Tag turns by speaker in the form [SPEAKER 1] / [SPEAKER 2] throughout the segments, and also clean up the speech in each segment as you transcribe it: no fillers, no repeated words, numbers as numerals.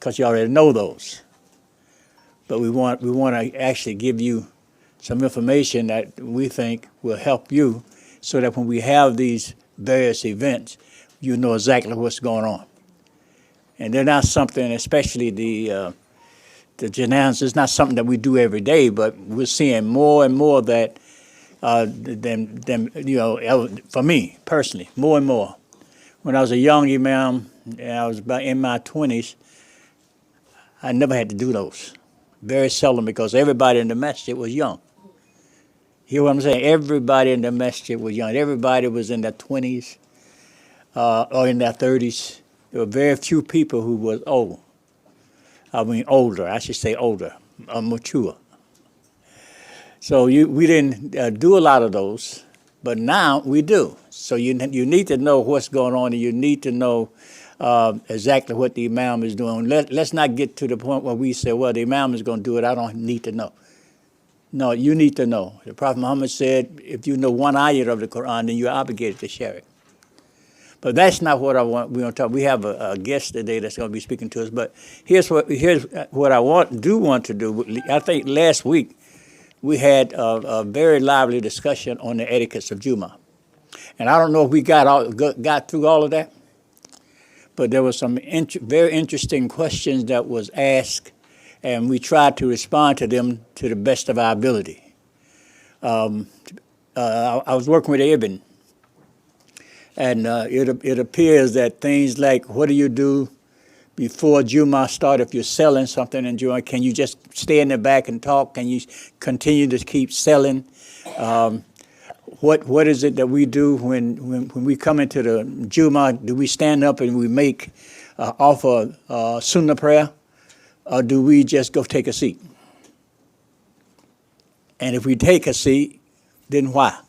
[SPEAKER 1] because you already know those. But we want to actually give you some information that we think will help you so that when we have these various events, you know exactly what's going on. And they're not something, especially the Janazah, is not something that we do every day, but we're seeing more and more that for me personally, more and more. When I was a young Imam, and I was about in my 20s, I never had to do those. Very seldom, because everybody in the masjid was young. Hear what I'm saying? Everybody in the masjid was young. Everybody was in their 20s or in their 30s. There were very few people who was old. I mean older, I should say older, mature. So we didn't do a lot of those, but now we do. So you need to know what's going on, and you need to know exactly what the Imam is doing. Let's not get to the point where we say, well, the Imam is going to do it, I don't need to know. No, you need to know. The Prophet Muhammad said, if you know one ayat of the Quran, then you're obligated to share it. But that's not what I want. We're going to talk. We have a guest today that's going to be speaking to us. But here's what I want to do. I think last week we had a very lively discussion on the etiquettes of Jummah, and I don't know if we got through all of that. But there were some very interesting questions that was asked, and we tried to respond to them to the best of our ability. I was working with Ibn. And it appears that things like, what do you do before Jummah start if you're selling something in Jummah? Can you just stay in the back and talk? Can you continue to keep selling? What is it that we do when we come into the Jummah? Do we stand up and we make offer sunnah prayer, or do we just go take a seat? And if we take a seat, then why?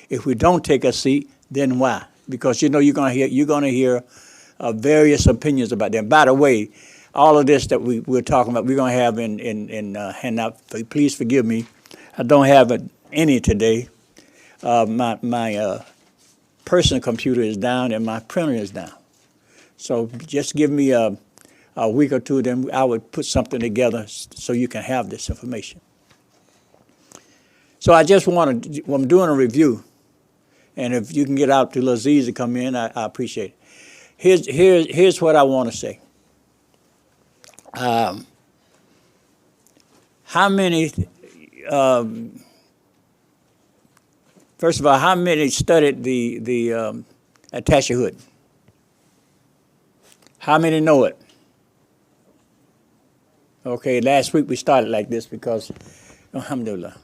[SPEAKER 1] If we don't take a seat, then why? Because you're going to hear various opinions about them. By the way, all of this that we're talking about, we're going to have in handout. Please forgive me, I don't have any today. My personal computer is down and my printer is down. So just give me a week or two, then I would put something together so you can have this information. So I'm doing a review. And if you can get out to Azeez to come in, I appreciate it. Here's what I want to say. How many, first of all, how many studied the Ash-Shaheed? How many know it? Okay, last week we started like this because, alhamdulillah.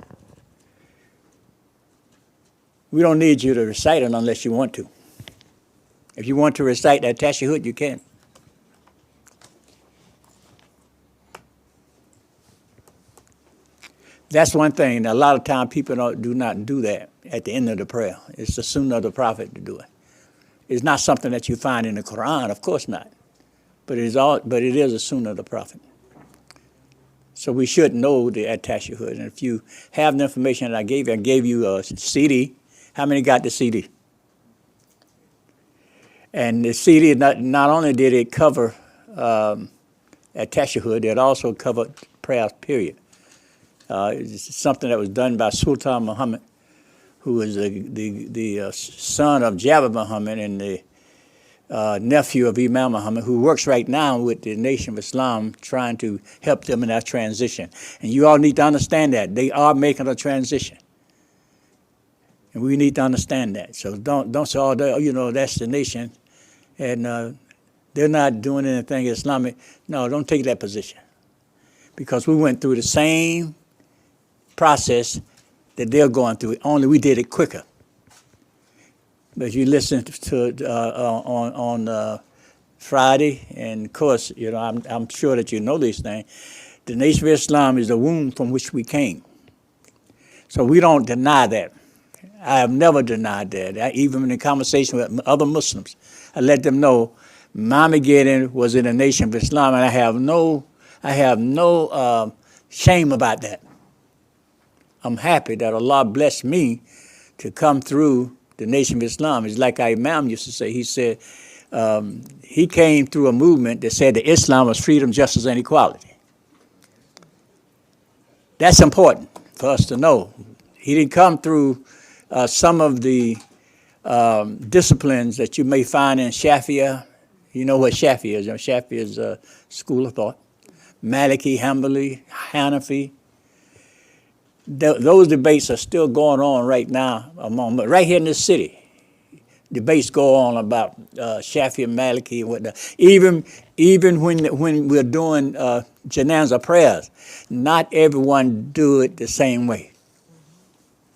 [SPEAKER 1] We don't need you to recite it unless you want to. If you want to recite that Ash-Shaheed, you can. That's one thing. A lot of time people do not do that at the end of the prayer. It's the sunnah of the Prophet to do it. It's not something that you find in the Quran, of course not. But it is a sunnah of the Prophet. So we should know the Ash-Shaheed. And if you have the information that I gave you a CD. How many got the CD? And the CD, not only did it cover Ash-Shaheed, it also covered prayer, period. It's something that was done by Sultan Muhammad, who was the son of Jabir Muhammad and the nephew of Imam Muhammad, who works right now with the Nation of Islam, trying to help them in that transition. And you all need to understand that. They are making a transition. And we need to understand that. So don't say, oh, that's the nation, and they're not doing anything Islamic. No, don't take that position. Because we went through the same process that they're going through, only we did it quicker. But you listen to on Friday, and of course, I'm sure that you know these things. The Nation of Islam is the womb from which we came. So we don't deny that. I have never denied that. Even in the conversation with other Muslims, I let them know my Gideon was in the Nation of Islam, and I have no shame about that. I'm happy that Allah blessed me to come through the Nation of Islam. It's like our Imam used to say. He said, He came through a movement that said that Islam was freedom, justice, and equality. That's important for us to know. He didn't come through some of the disciplines that you may find in Shafi'ah. You know what Shafi is. You know, Shafi is a school of thought. Maliki, Hanbali, Hanafi. Those debates are still going on right now but right here in this city. Debates go on about Shafi and Maliki and whatnot. Even when we're doing Janazah prayers, not everyone do it the same way.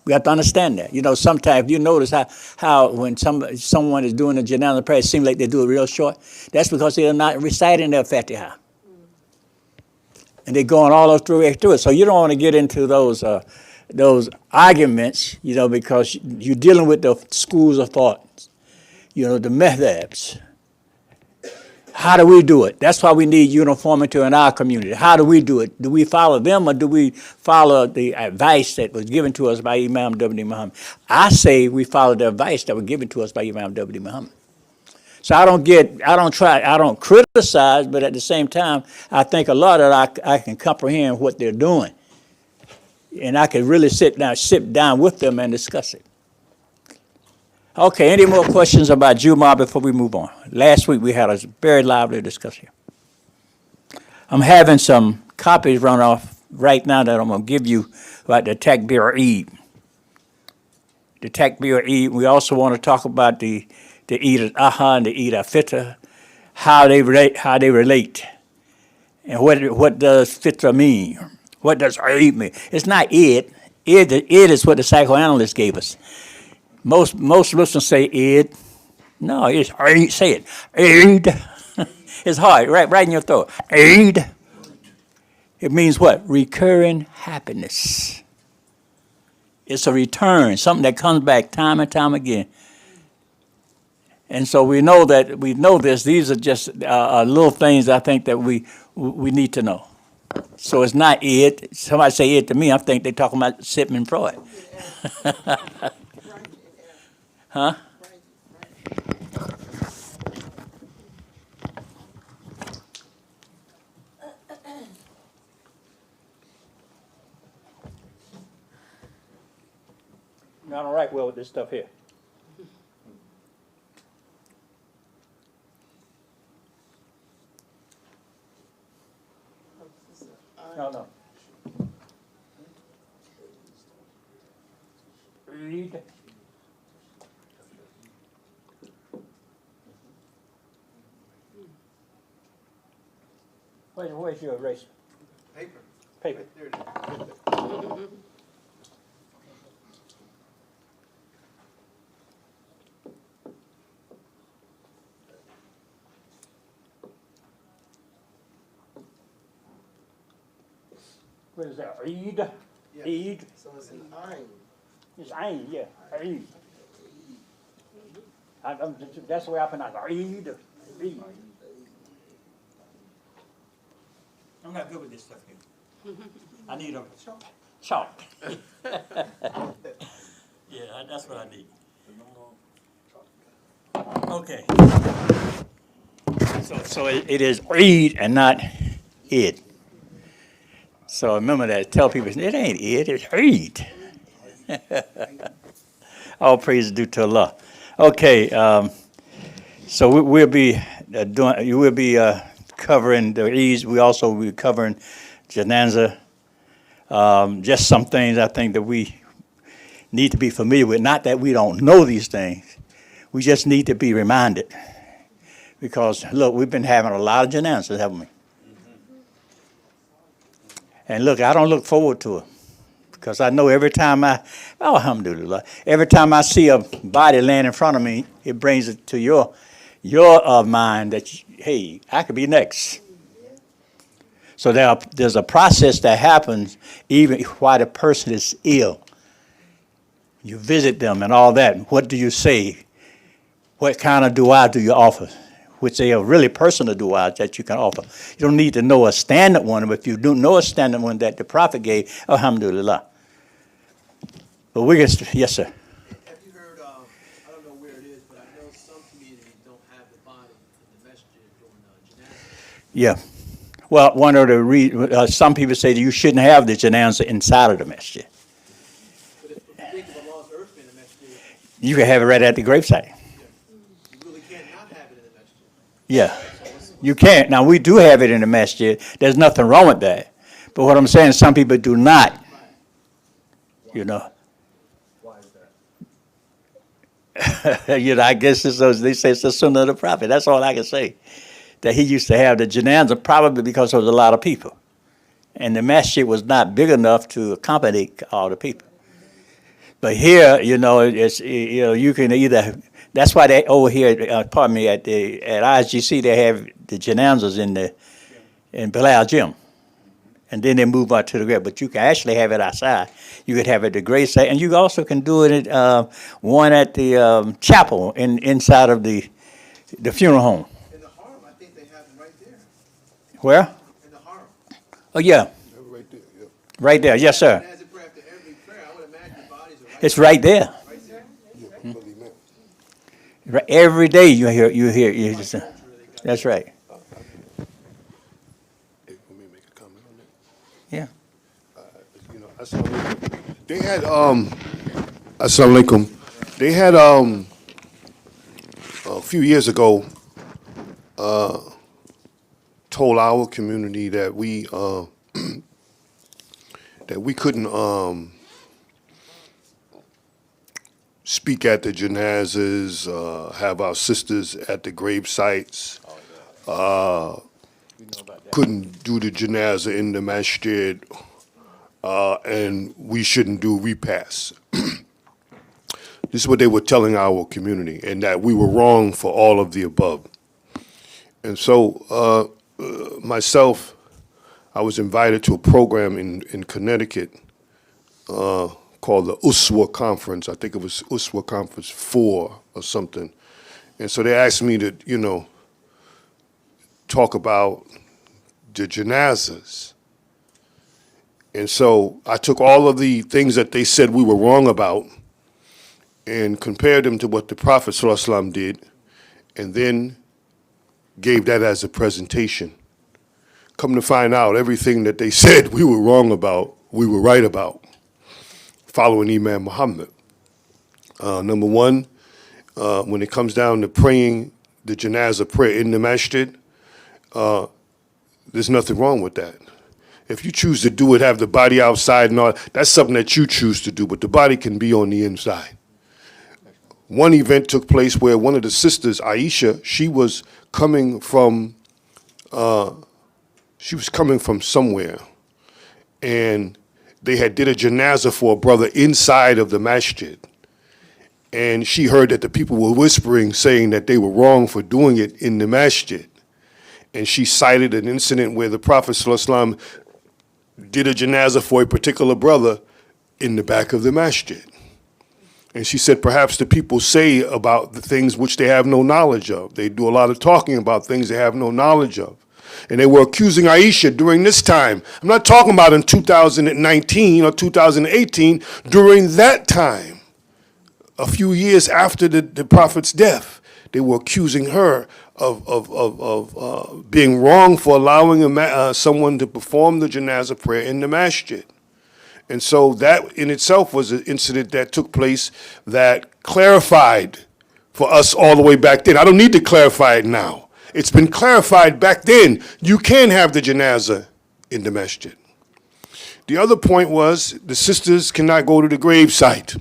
[SPEAKER 1] We have to understand that. You know, sometimes you notice how when someone is doing a Janazah prayer, it seems like they do it real short. That's because they're not reciting their Fatiha. And they're going all through it. So you don't want to get into those arguments, you know, because you're dealing with the schools of thought. You know, the methods. How do we do it? That's why we need uniformity in our community. How do we do it? Do we follow them or do we follow the advice that was given to us by Imam W. Muhammad? I say we follow the advice that was given to us by Imam W. Muhammad. So I don't criticize, but at the same time, I think a lot of it I can comprehend what they're doing. And I can really sit down with them and discuss it. Okay, any more questions about Jumu'ah before we move on? Last week we had a very lively discussion. I'm having some copies run off right now that I'm going to give you about the Takbir Eid. The Takbir Eid, we also want to talk about the Eid al-Adha and the Eid al-Fitr, how they relate. And what does Fitr mean? What does Eid mean? It's not Eid. Eid is what the psychoanalyst gave us. Most Muslims say Eid. No, it's Eid. Say it. Eid. It's hard, right in your throat. Eid. It means what? Recurring happiness. It's a return, something that comes back time and time again. And so we know this. These are just little things I think that we need to know. So it's not Eid. Somebody say Eid to me, I think they're talking about Sigmund Freud. Huh? Not all right well with this stuff here. No. Read. Where's your eraser? Paper. There it is. What is that? Eid? Yes. Eid?
[SPEAKER 2] So it's an Ain.
[SPEAKER 1] It's Ain, yeah. Eid. That's the way I pronounce it. Eid. Eid. I'm not good with this stuff here. I need a chalk. Yeah, that's what I need. Okay. So it is Eid and not Id. So remember that. Tell people, it ain't Id, it's Eid. All praise is due to Allah. Okay, so we'll be covering the Eids. We also will be covering Janazah. Just some things I think that we need to be familiar with. Not that we don't know these things. We just need to be reminded. Because, look, we've been having a lot of Janazahs, haven't we? And look, I don't look forward to it. Because I know every time alhamdulillah, every time I see a body laying in front of me, it brings it to your mind that, hey, I could be next. So there's a process that happens even while the person is ill. You visit them and all that. What do you say? What kind of dua do you offer? Which they are really personal du'as that you can offer. You don't need to know a standard one, but if you do know a standard one that the Prophet gave, alhamdulillah. But yes, sir.
[SPEAKER 2] Have you heard of, I don't know where it is, but I know some communities don't have the body
[SPEAKER 1] Yeah. Well, one of the some people say that you shouldn't have the janazah inside of the masjid.
[SPEAKER 2] But if you think of Allah's earth in the masjid,
[SPEAKER 1] You can have it right at the gravesite.
[SPEAKER 2] you really can't not have it in the masjid.
[SPEAKER 1] Yeah. You can't. Now, we do have it in the masjid. There's nothing wrong with that. But what I'm saying is some people do not, you know.
[SPEAKER 2] Why is that?
[SPEAKER 1] You know, I guess they say it's the sunnah of the prophet. That's all I can say. That he used to have the janazah probably because there was a lot of people. And the masjid was not big enough to accommodate all the people. But here, you know, you can either, that's why they over here, at ISGC, they have the janazahs in Bilal Gym. And then they move on to the grave. But you can actually have it outside. You could have it at the gravesite, and you also can do it at one at the chapel inside of the funeral home.
[SPEAKER 2] In the haram, I think they have them right there.
[SPEAKER 1] Where?
[SPEAKER 2] In the haram.
[SPEAKER 1] Oh, yeah.
[SPEAKER 3] Right there, yeah.
[SPEAKER 1] Right there. Yes, sir.
[SPEAKER 2] As a prayer after every prayer, I would imagine the bodies are right
[SPEAKER 1] It's right there.
[SPEAKER 2] right there.
[SPEAKER 3] Yeah, Brother Imam.
[SPEAKER 1] Right, every day you just, that's right.
[SPEAKER 3] Hey, let me make a comment on that.
[SPEAKER 1] Yeah.
[SPEAKER 3] You know, Assalamu alaikum. They had Assalamu alaikum. They had a few years ago told our community that we couldn't speak at the janazas, have our sisters at the grave sites. Couldn't do the janazah in the masjid, and we shouldn't do repasts. This is what they were telling our community, and that we were wrong for all of the above. And so, myself, I was invited to a program in Connecticut called the USWA Conference. I think it was USWA Conference 4 or something. And so they asked me to, you know, talk about the janazas. And so I took all of the things that they said we were wrong about and compared them to what the Prophet ﷺ did, and then gave that as a presentation. Come to find out, everything that they said we were wrong about, we were right about, following Imam Muhammad. Number one, when it comes down to praying the janazah prayer in the masjid, there's nothing wrong with that. If you choose to do it, have the body outside and all, that's something that you choose to do, but the body can be on the inside. One event took place where one of the sisters, Aisha, she was coming from somewhere, and they had did a janazah for a brother inside of the masjid. And she heard that the people were whispering, saying that they were wrong for doing it in the masjid. And she cited an incident where the Prophet ﷺ did a janazah for a particular brother in the back of the masjid. And she said, perhaps the people say about the things which they have no knowledge of. They do a lot of talking about things they have no knowledge of. And they were accusing Aisha during this time. I'm not talking about in 2019 or 2018, during that time, a few years after the Prophet's death, they were accusing her of being wrong for allowing someone to perform the janazah prayer in the masjid. And so that in itself was an incident that took place that clarified for us all the way back then. I don't need to clarify it now. It's been clarified back then. You can have the janazah in the masjid. The other point was the sisters cannot go to the grave site.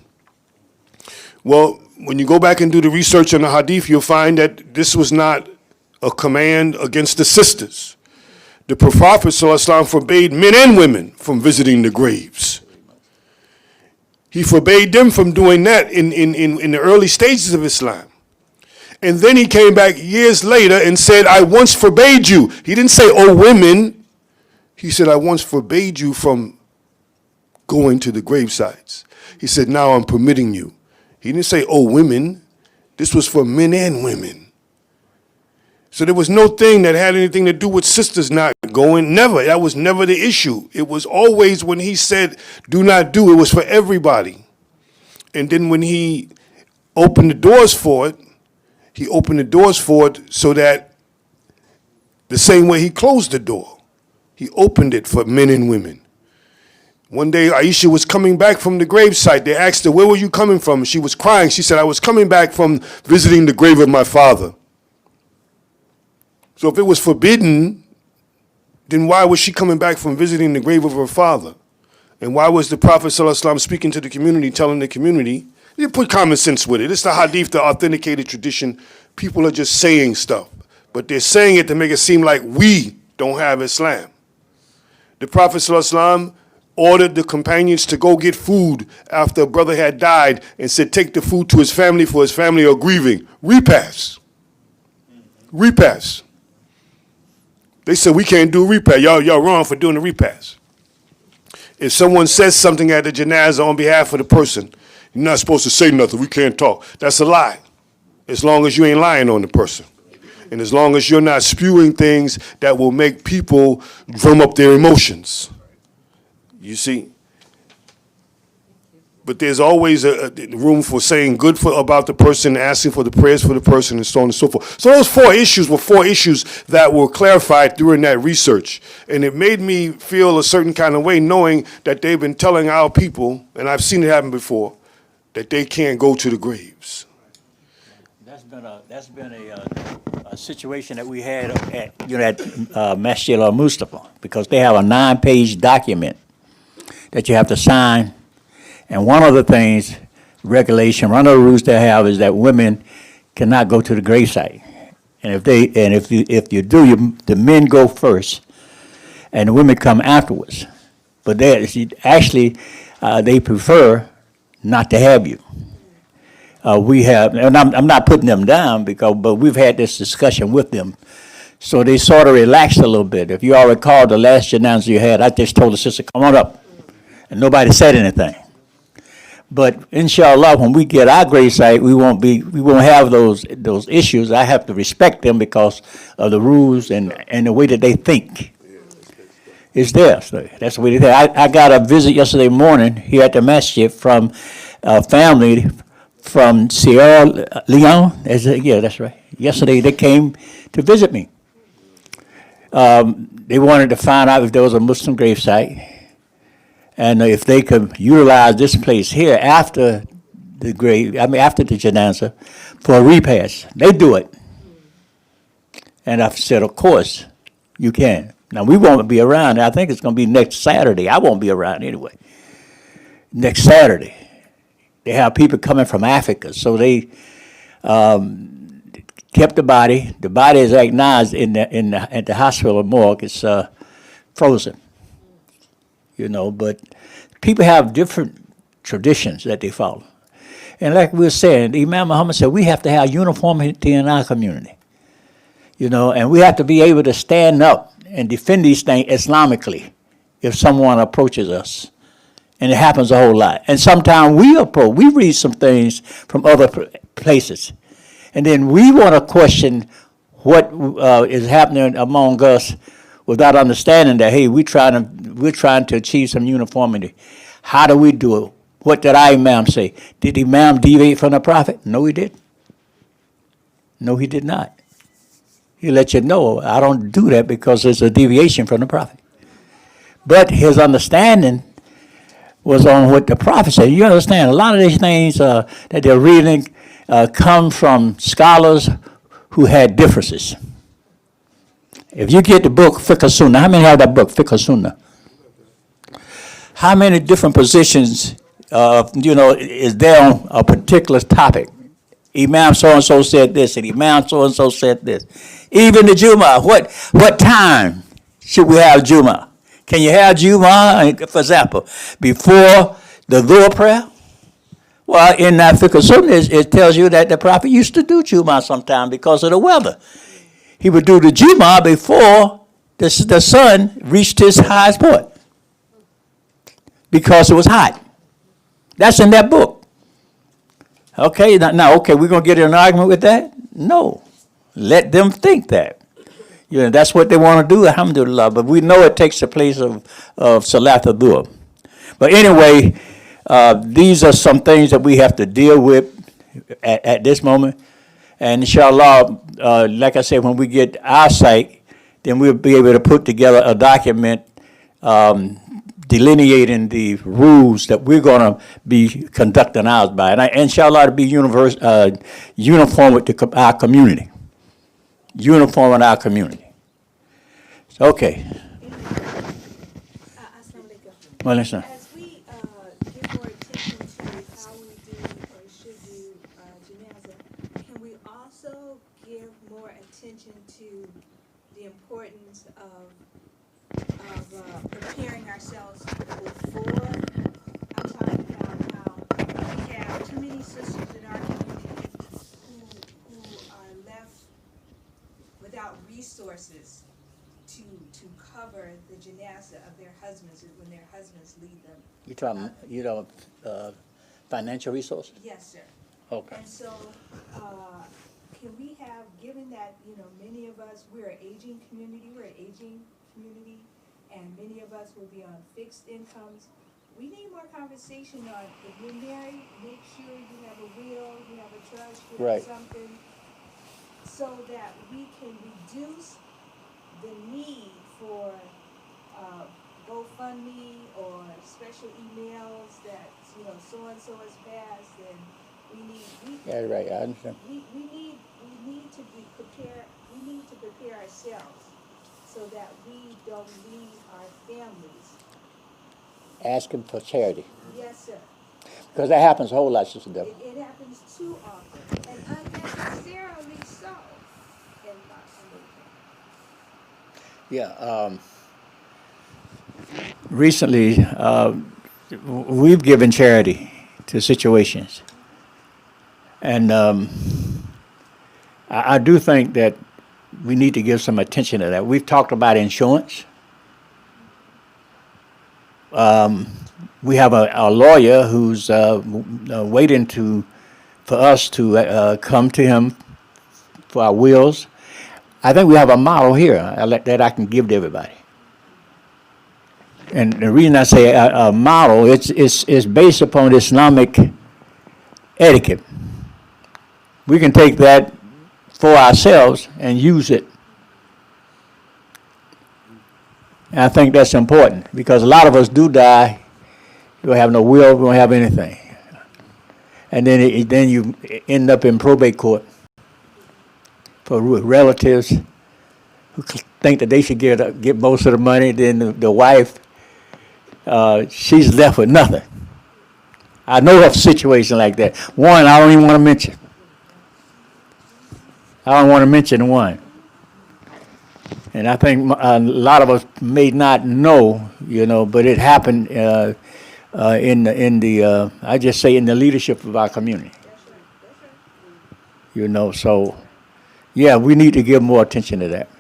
[SPEAKER 3] Well, when you go back and do the research on the hadith, you'll find that this was not a command against the sisters. The Prophet ﷺ forbade men and women from visiting the graves. He forbade them from doing that in the early stages of Islam. And then he came back years later and said, I once forbade you. He didn't say, oh, women. He said, I once forbade you from going to the grave sites. He said, now I'm permitting you. He didn't say, oh, women. This was for men and women. So there was no thing that had anything to do with sisters not going. Never. That was never the issue. It was always when he said, do not do, it was for everybody. And then when he opened the doors for it, he opened the doors for it so that The same way he closed the door, he opened it for men and women. One day, Aisha was coming back from the gravesite. They asked her, where were you coming from? She was crying. She said, I was coming back from visiting the grave of my father. So if it was forbidden, then why was she coming back from visiting the grave of her father? And why was the Prophet ﷺ speaking to the community, telling the community, you put common sense with it. It's the hadith, the authenticated tradition. People are just saying stuff, but they're saying it to make it seem like we don't have Islam. The Prophet ﷺ ordered the companions to go get food after a brother had died and said, take the food to his family for his family are grieving. Repast. Repast. They said, we can't do a repast. Y'all wrong for doing a repast. If someone says something at the janazah on behalf of the person, you're not supposed to say nothing. We can't talk. That's a lie. As long as you ain't lying on the person. And as long as you're not spewing things that will make people drum up their emotions. You see? But there's always a room for saying good about the person, asking for the prayers for the person, and so on and so forth. So those 4 issues were 4 issues that were clarified during that research. And it made me feel a certain kind of way knowing that they've been telling our people, and I've seen it happen before, that they can't go to the graves.
[SPEAKER 1] That's been a situation that we had at Masjid al-Mustafa, because they have a 9-page document that you have to sign. And one of the things, regulation, one of the rules they have is that women cannot go to the gravesite. And if you do, the men go first, and the women come afterwards. But they prefer not to have you. We have, and I'm not putting them down but we've had this discussion with them. So they sort of relaxed a little bit. If you all recall the last janazah you had, I just told the sister, come on up. And nobody said anything. But inshallah, when we get our gravesite, we won't have those issues. I have to respect them because of the rules and the way that they think. It's there. So that's the way they think. I got a visit yesterday morning here at the Masjid from a family from Sierra Leone. Yeah, that's right. Yesterday they came to visit me. They wanted to find out if there was a Muslim gravesite and if they could utilize this place here after the janazah for a repast. They do it. And I said, of course, you can. Now, we won't be around. I think it's going to be next Saturday. I won't be around anyway. Next Saturday. They have people coming from Africa, so they kept the body. The body is acknowledged at the hospital morgue. It's frozen, But people have different traditions that they follow, and like we were saying, Imam Muhammad said we have to have uniformity in our community, and we have to be able to stand up and defend these things Islamically if someone approaches us. And it happens a whole lot. And sometimes we read some things from other places. And then we want to question what is happening among us without understanding that, hey, we're trying to achieve some uniformity. How do we do it? What did our Imam say? Did Imam deviate from the Prophet? No, he didn't. No, he did not. He let you know, I don't do that because it's a deviation from the Prophet. But his understanding was on what the Prophet said. You understand, a lot of these things that they're reading come from scholars who had differences. If you get the book Fiqh Sunnah, how many have that book, Fiqh Sunnah? How many different positions, is there on a particular topic? Imam so-and-so said this, and Imam so-and-so said this. Even the Jummah, what time should we have Jummah? Can you have Jummah, for example, before the Dhuhr prayer? Well, in that Fiqh Sunnah, it tells you that the Prophet used to do Jummah sometime because of the weather. He would do the Jummah before the sun reached his highest point because it was hot. That's in that book. Okay, now, we're going to get in an argument with that? No. Let them think that. That's what they want to do, alhamdulillah. But we know it takes the place of Salat al-Dhuhr. But anyway, these are some things that we have to deal with at this moment. And inshallah, like I said, when we get our site, then we'll be able to put together a document delineating the rules that we're going to be conducting ours by. And inshallah, to be uniform with our community. Uniform in our community. Okay.
[SPEAKER 4] Assalamu alaikum.
[SPEAKER 1] Well, listen.
[SPEAKER 4] As we give more attention to how we do or should do Janazah, can we also give more attention to the importance of preparing ourselves before? I'm talking about how we have too many sisters in our community who are left without resources to cover the janazah of their husbands when their husbands leave them.
[SPEAKER 1] You talking, financial resources?
[SPEAKER 4] Yes, sir.
[SPEAKER 1] Okay.
[SPEAKER 4] And so, can we have, given that, many of us, we're an aging community, and many of us will be on fixed incomes, we need more conversation on, if you're married, make sure you have a will, you have a trust, you have
[SPEAKER 1] Right.
[SPEAKER 4] something, so that we can reduce the need for GoFundMe or special emails that, so-and-so has passed, and
[SPEAKER 1] Yeah, right, I understand.
[SPEAKER 4] we need to be prepared, we need to prepare ourselves so that we don't leave our families.
[SPEAKER 1] Asking for charity.
[SPEAKER 4] Yes, sir.
[SPEAKER 1] Because that happens a whole lot, Sister Deborah.
[SPEAKER 4] It happens too often, and unnecessarily so, in my opinion.
[SPEAKER 1] Yeah, recently, we've given charity to situations. And I do think that we need to give some attention to that. We've talked about insurance. We have a lawyer who's waiting for us to come to him for our wills. I think we have a model here that I can give to everybody. And the reason I say a model, it's based upon Islamic etiquette. We can take that for ourselves and use it. And I think that's important because a lot of us do die. We don't have no will. We don't have anything. And then you end up in probate court for relatives who think that they should get most of the money. Then the wife, she's left with nothing. I know of a situation like that. One, I don't even want to mention. I don't want to mention one. And I think a lot of us may not know, but it happened in the I just say in the leadership of our community. So yeah, we need to give more attention to that.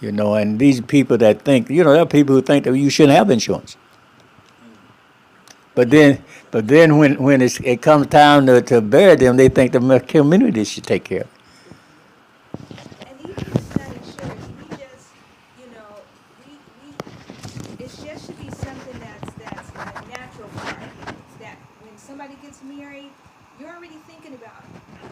[SPEAKER 1] And these people that think, there are people who think that you shouldn't have insurance. But then when it comes time to bury them, they think the community should take care of it.
[SPEAKER 4] And even if it's not insured, we just, it just should be something that's a natural part. That when somebody gets married, you're already thinking about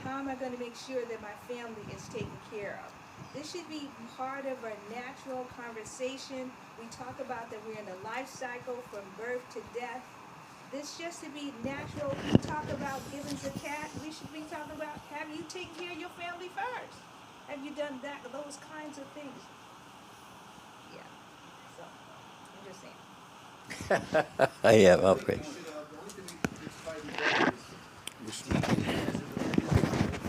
[SPEAKER 4] how am I going to make sure that my family is taken care of. This should be part of a natural conversation. We talk about that we're in a life cycle from birth to death. This just to be natural. We talk about giving zakat. We should be talking about have you taken care of your family first? Have you done those kinds of things? Yeah. So I'm just saying.
[SPEAKER 1] Yeah, okay.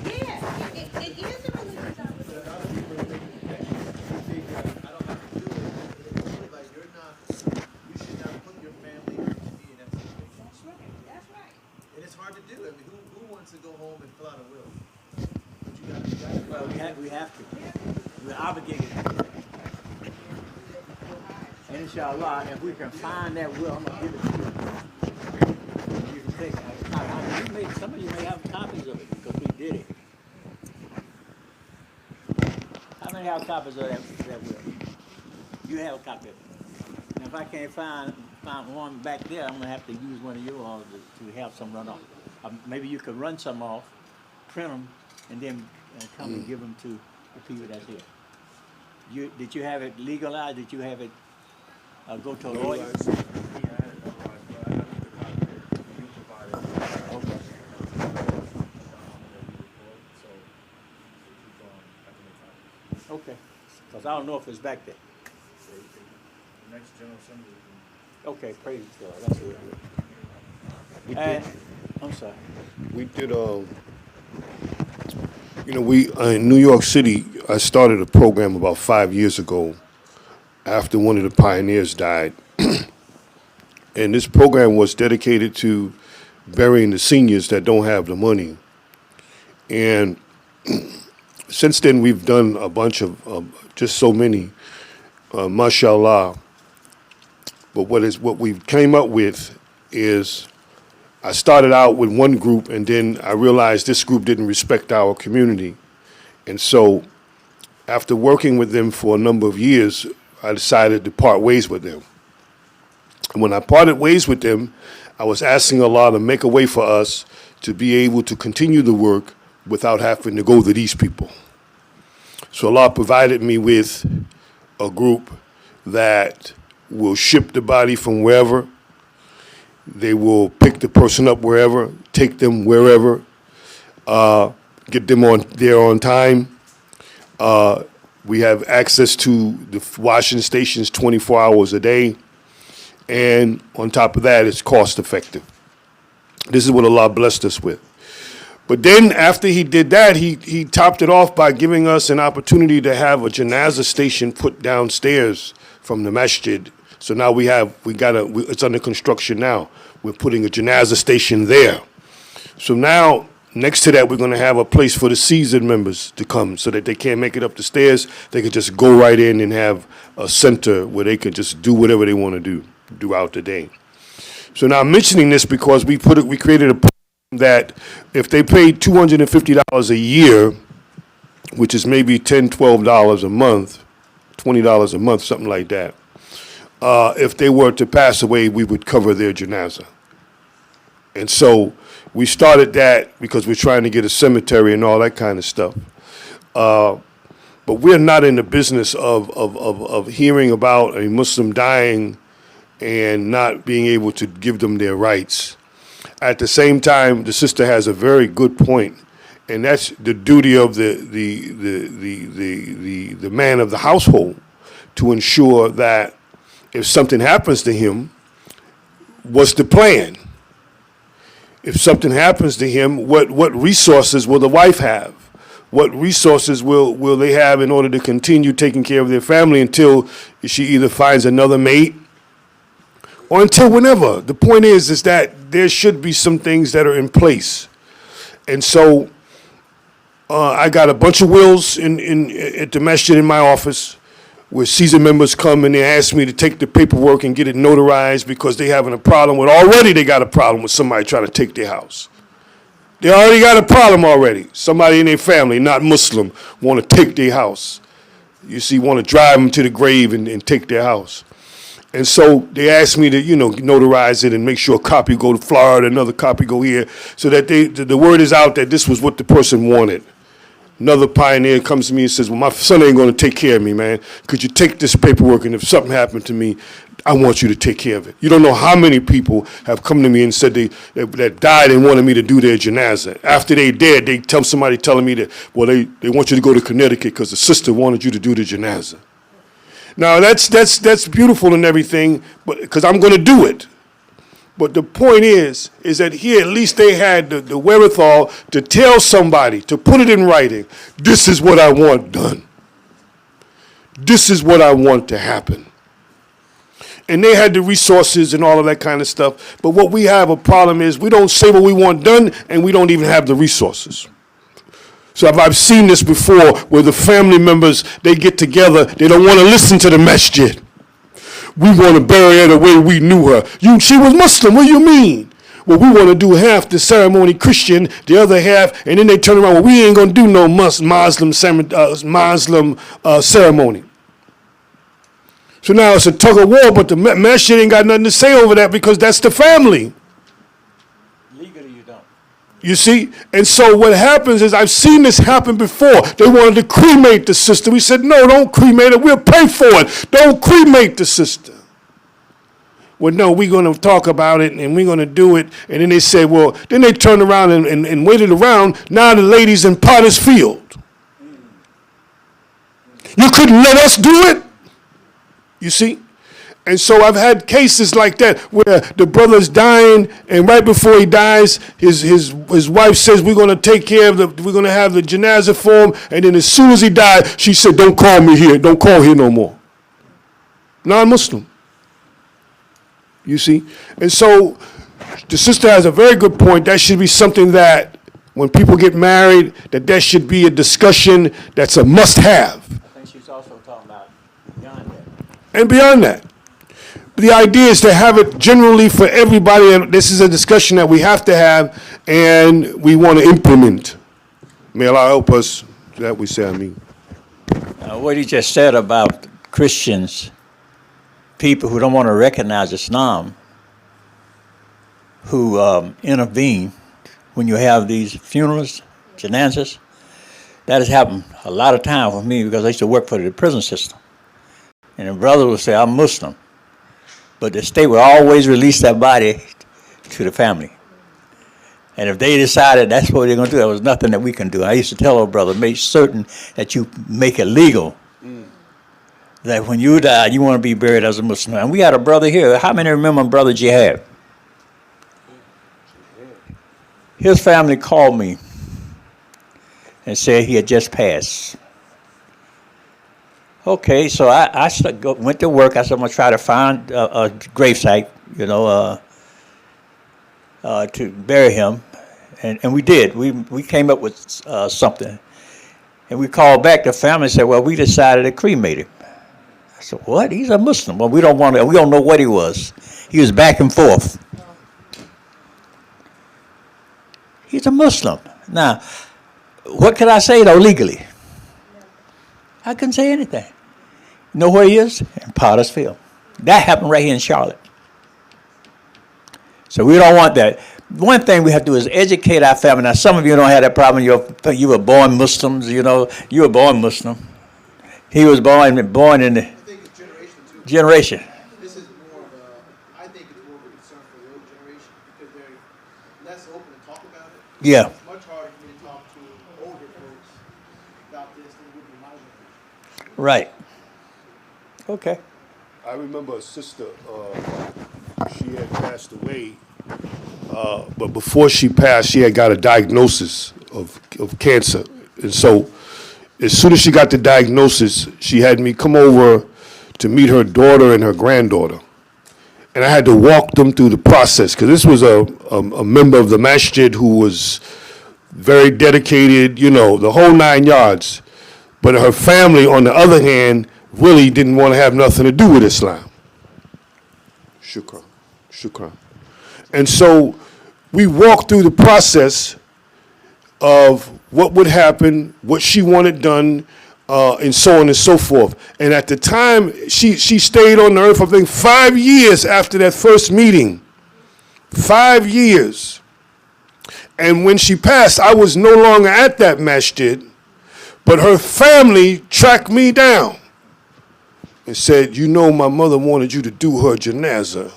[SPEAKER 4] Yeah, it is a religious obligation.
[SPEAKER 2] You should not put your family to be in that situation.
[SPEAKER 4] That's right. That's right.
[SPEAKER 2] And it's hard to do. I mean, who wants to go home and fill out a will? But you gotta
[SPEAKER 1] We have to. We're obligated. And inshallah, if we can find that will, I'm going to give it to you. You can take it. Some of you may have copies of it because we did it. How many have copies of that will? You have a copy of it. And if I can't find one back there, I'm going to have to use one of yours to have some run off. Maybe you could run some off, print them, and then come and give them to the people that's here. Did you have it legalized? Did you have it go to a lawyer?
[SPEAKER 5] Otherwise, we had it otherwise, but I have the copy that you provided.
[SPEAKER 1] Okay.
[SPEAKER 5] So keep on having the copies.
[SPEAKER 1] Okay. Because I don't know if it's back there.
[SPEAKER 5] The next general assembly.
[SPEAKER 1] Okay, praise God. That's good.
[SPEAKER 3] We
[SPEAKER 1] And,
[SPEAKER 3] did,
[SPEAKER 1] I'm sorry.
[SPEAKER 3] we did, we, in New York City, I started a program about 5 years ago after one of the pioneers died. And this program was dedicated to burying the seniors that don't have the money. And since then, we've done a bunch of, just so many, mashallah. But what we came up with is, I started out with one group, and then I realized this group didn't respect our community. And so, after working with them for a number of years, I decided to part ways with them. And when I parted ways with them, I was asking Allah to make a way for us to be able to continue the work without having to go to these people. So Allah provided me with a group that will ship the body from wherever. They will pick the person up wherever, take them wherever, get them there on time. We have access to the washing stations 24 hours a day. And on top of that, it's cost effective. This is what Allah blessed us with. But then after he did that, he topped it off by giving us an opportunity to have a Janazah station put downstairs from the Masjid. So now it's under construction now. We're putting a Janazah station there. So now, next to that, we're going to have a place for the seasoned members to come so that they can't make it up the stairs. They can just go right in and have a center where they can just do whatever they want to do throughout the day. So now I'm mentioning this because we created a program that if they paid $250 a year, which is maybe $10, $12 a month, $20 a month, something like that, if they were to pass away, we would cover their janazah. And so we started that because we're trying to get a cemetery and all that kind of stuff. But we're not in the business of hearing about a Muslim dying and not being able to give them their rights. At the same time, the sister has a very good point, and that's the duty of the man of the household to ensure that if something happens to him, what's the plan? If something happens to him, what resources will the wife have? What resources will they have in order to continue taking care of their family until she either finds another mate or until whenever? The point is that there should be some things that are in place. And so I got a bunch of wills at the Masjid in my office where season members come and they ask me to take the paperwork and get it notarized because they having a problem with, already they got a problem with somebody trying to take their house. They already got a problem already. Somebody in their family, not Muslim, want to take their house. You see, want to drive them to the grave and take their house. And so they asked me to, notarize it and make sure a copy go to Florida, another copy go here, so that the word is out that this was what the person wanted. Another pioneer comes to me and says, well, my son ain't going to take care of me, man. Could you take this paperwork, and if something happened to me, I want you to take care of it. You don't know how many people have come to me and said that died and wanted me to do their janazah. After they dead, they tell somebody telling me that, well, they want you to go to Connecticut because the sister wanted you to do the janazah. Now, that's beautiful and everything, but because I'm going to do it. But the point is that here at least they had the wherewithal to tell somebody, to put it in writing, this is what I want done. This is what I want to happen. And they had the resources and all of that kind of stuff. But what we have a problem is we don't say what we want done, and we don't even have the resources. So I've seen this before where the family members, they get together, they don't want to listen to the masjid. We want to bury her the way we knew her. She was Muslim, what do you mean? Well, we want to do half the ceremony Christian, the other half, and then they turn around, well, we ain't going to do no Muslim ceremony. So now it's a tug of war, but the masjid ain't got nothing to say over that because that's the family.
[SPEAKER 1] Legally, you don't.
[SPEAKER 3] You see? And so what happens is, I've seen this happen before. They wanted to cremate the sister. We said, no, don't cremate it. We'll pay for it. Don't cremate the sister. Well, no, we're going to talk about it and we're going to do it. And then they said, well, then they turned around and waited around. Now the lady's in Potter's Field. You couldn't let us do it? You see? And so I've had cases like that where the brother's dying, and right before he dies, his wife says, we're going to take care of we're going to have the Janazah for him. And then as soon as he died, she said, don't call me here. Don't call here no more. Non-Muslim. You see? And so the sister has a very good point. That should be something that when people get married, that should be a discussion that's a must-have.
[SPEAKER 1] I think she's also talking about beyond that.
[SPEAKER 3] And beyond that. The idea is to have it generally for everybody, and this is a discussion that we have to have and we want to implement. May Allah help us, that we say, I mean.
[SPEAKER 1] What he just said about Christians, people who don't want to recognize Islam, who intervene when you have these funerals, janazahs, that has happened a lot of times with me because I used to work for the prison system. And the brother would say, I'm Muslim. But the state will always release that body to the family. And if they decided that's what they're going to do, there was nothing that we can do. I used to tell our brother, make certain that you make it legal. That when you die, you want to be buried as a Muslim. And we had a brother here. How many remember Brother Jihad? His family called me and said he had just passed. Okay, so I went to work. I said, I'm going to try to find a gravesite, to bury him. And we did. We came up with something. And we called back. The family said, well, we decided to cremate him. I said, what? He's a Muslim. Well, we don't know what he was. He was back and forth. He's a Muslim. Now, what could I say, though, legally? I couldn't say anything. You know where he is? In Potter's Field. That happened right here in Charlotte. So we don't want that. One thing we have to do is educate our family. Now, some of you don't have that problem. You were born Muslims, you were born Muslim. He was born in the
[SPEAKER 2] I think it's generation too.
[SPEAKER 1] generation.
[SPEAKER 2] This is more of a, I think it's more of a concern for the older generation because they're less open to talk about it.
[SPEAKER 1] Yeah.
[SPEAKER 2] It's much harder for me to talk to older folks about this than it would be my generation.
[SPEAKER 1] Right. Okay.
[SPEAKER 3] I remember a sister, she had passed away, but before she passed, she had got a diagnosis of cancer. And so as soon as she got the diagnosis, she had me come over to meet her daughter and her granddaughter. And I had to walk them through the process, because this was a member of the Masjid who was very dedicated, the whole 9 yards. But her family, on the other hand, really didn't want to have nothing to do with Islam. Shukran. And so we walked through the process of what would happen, what she wanted done, and so on and so forth. And at the time, she stayed on the earth, I think, 5 years after that first meeting. 5 years. And when she passed, I was no longer at that masjid, but her family tracked me down and said, my mother wanted you to do her janazah.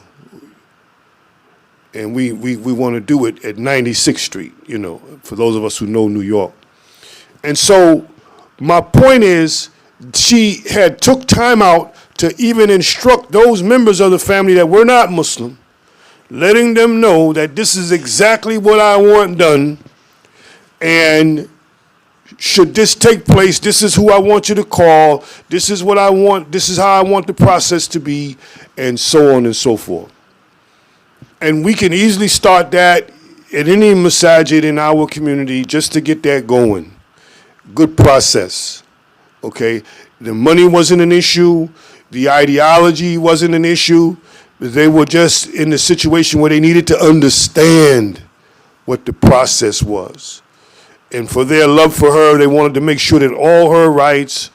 [SPEAKER 3] And we want to do it at 96th Street, for those of us who know New York. And so my point is, she had took time out to even instruct those members of the family that were not Muslim, letting them know that this is exactly what I want done, and should this take place, this is who I want you to call, this is what I want, this is how I want the process to be, and so on and so forth. And we can easily start that at any masajid in our community just to get that going. Good process, okay? The money wasn't an issue. The ideology wasn't an issue. They were just in the situation where they needed to understand what the process was. And for their love for her, they wanted to make sure that all her rights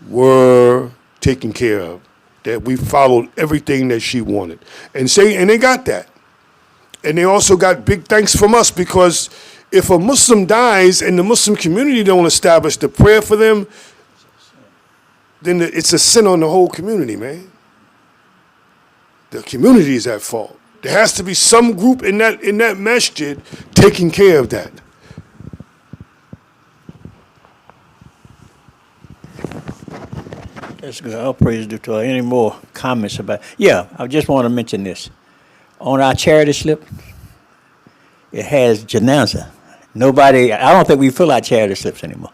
[SPEAKER 3] were taken care of, that we followed everything that she wanted. And they got that. And they also got big thanks from us because if a Muslim dies and the Muslim community don't establish the prayer for them, then it's a sin on the whole community, man. The community is at fault. There has to be some group in that masjid taking care of that.
[SPEAKER 1] That's good. All praise due to her. Any more comments about? Yeah, I just want to mention this. On our charity slip, it has Janazah. Nobody. I don't think we fill out charity slips anymore.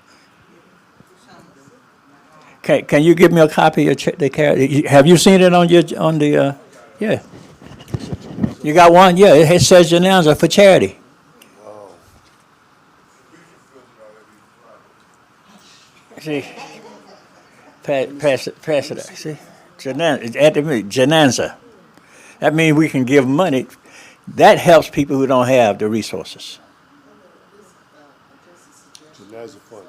[SPEAKER 1] Can you give me a copy of the charity? Have you seen it on the? Yeah. You got one? Yeah. It says Janazah for charity. See. Pass it out. See, Janazah. That means we can give money. That helps people who don't have the resources.
[SPEAKER 3] Janazah fund.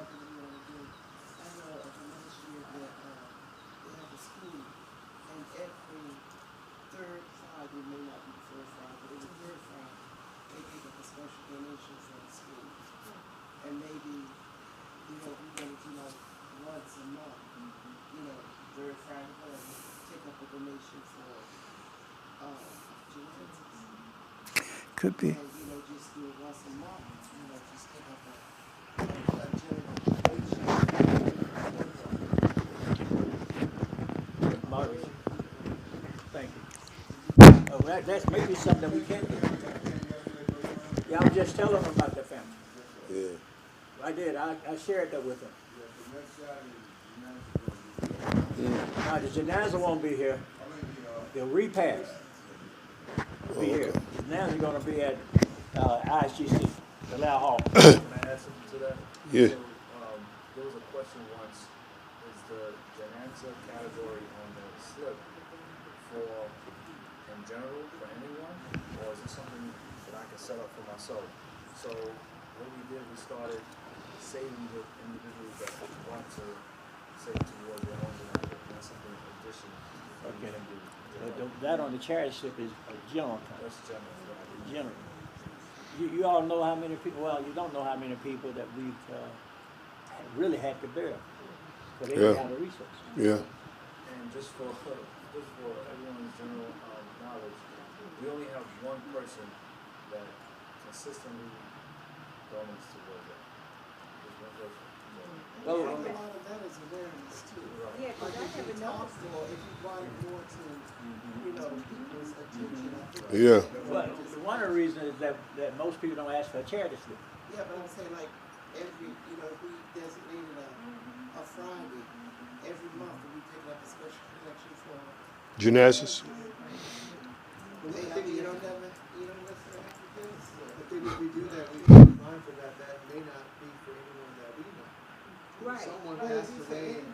[SPEAKER 1] Could be. Thank you. Oh, that's maybe something that we can do. Yeah, I was just telling them about the family.
[SPEAKER 3] Yeah.
[SPEAKER 1] I did. I shared that with them. Now, the Janazah won't be here. The repast will be here. Janazah is going to be at ISGC, the Loud Hall.
[SPEAKER 5] Can I add something to that?
[SPEAKER 3] Yeah.
[SPEAKER 5] So, there was a question once, is the Janazah category on the slip for, in general, for anyone, or is it something that I can set up for myself? So, what we did, we started saving the individuals that want to save towards their own Janazah. That's something in addition that we can do.
[SPEAKER 1] That on the charity slip is a general account.
[SPEAKER 5] That's general.
[SPEAKER 1] General. You all know how many people, well, you don't know how many people that we've really had to bear. Because they didn't have the resources.
[SPEAKER 3] Yeah.
[SPEAKER 5] And just for everyone's general knowledge, we only have one person that consistently donates towards that. There's one person.
[SPEAKER 1] Oh,
[SPEAKER 2] A lot of that is awareness too.
[SPEAKER 4] Yeah, because I have another.
[SPEAKER 2] Possible if you want more to, people's attention. I think
[SPEAKER 3] Yeah.
[SPEAKER 1] well, one of the reasons is that most people don't ask for a charity slip.
[SPEAKER 2] Yeah, but I'm saying like every, if we designated a Friday, every month we take like a special collection for.
[SPEAKER 3] Janazahs.
[SPEAKER 2] You don't necessarily have to do this. I think if we do that, we can be mindful that may not be for anyone that we know.
[SPEAKER 4] Right.
[SPEAKER 2] Someone
[SPEAKER 4] Right.
[SPEAKER 2] has to weigh in.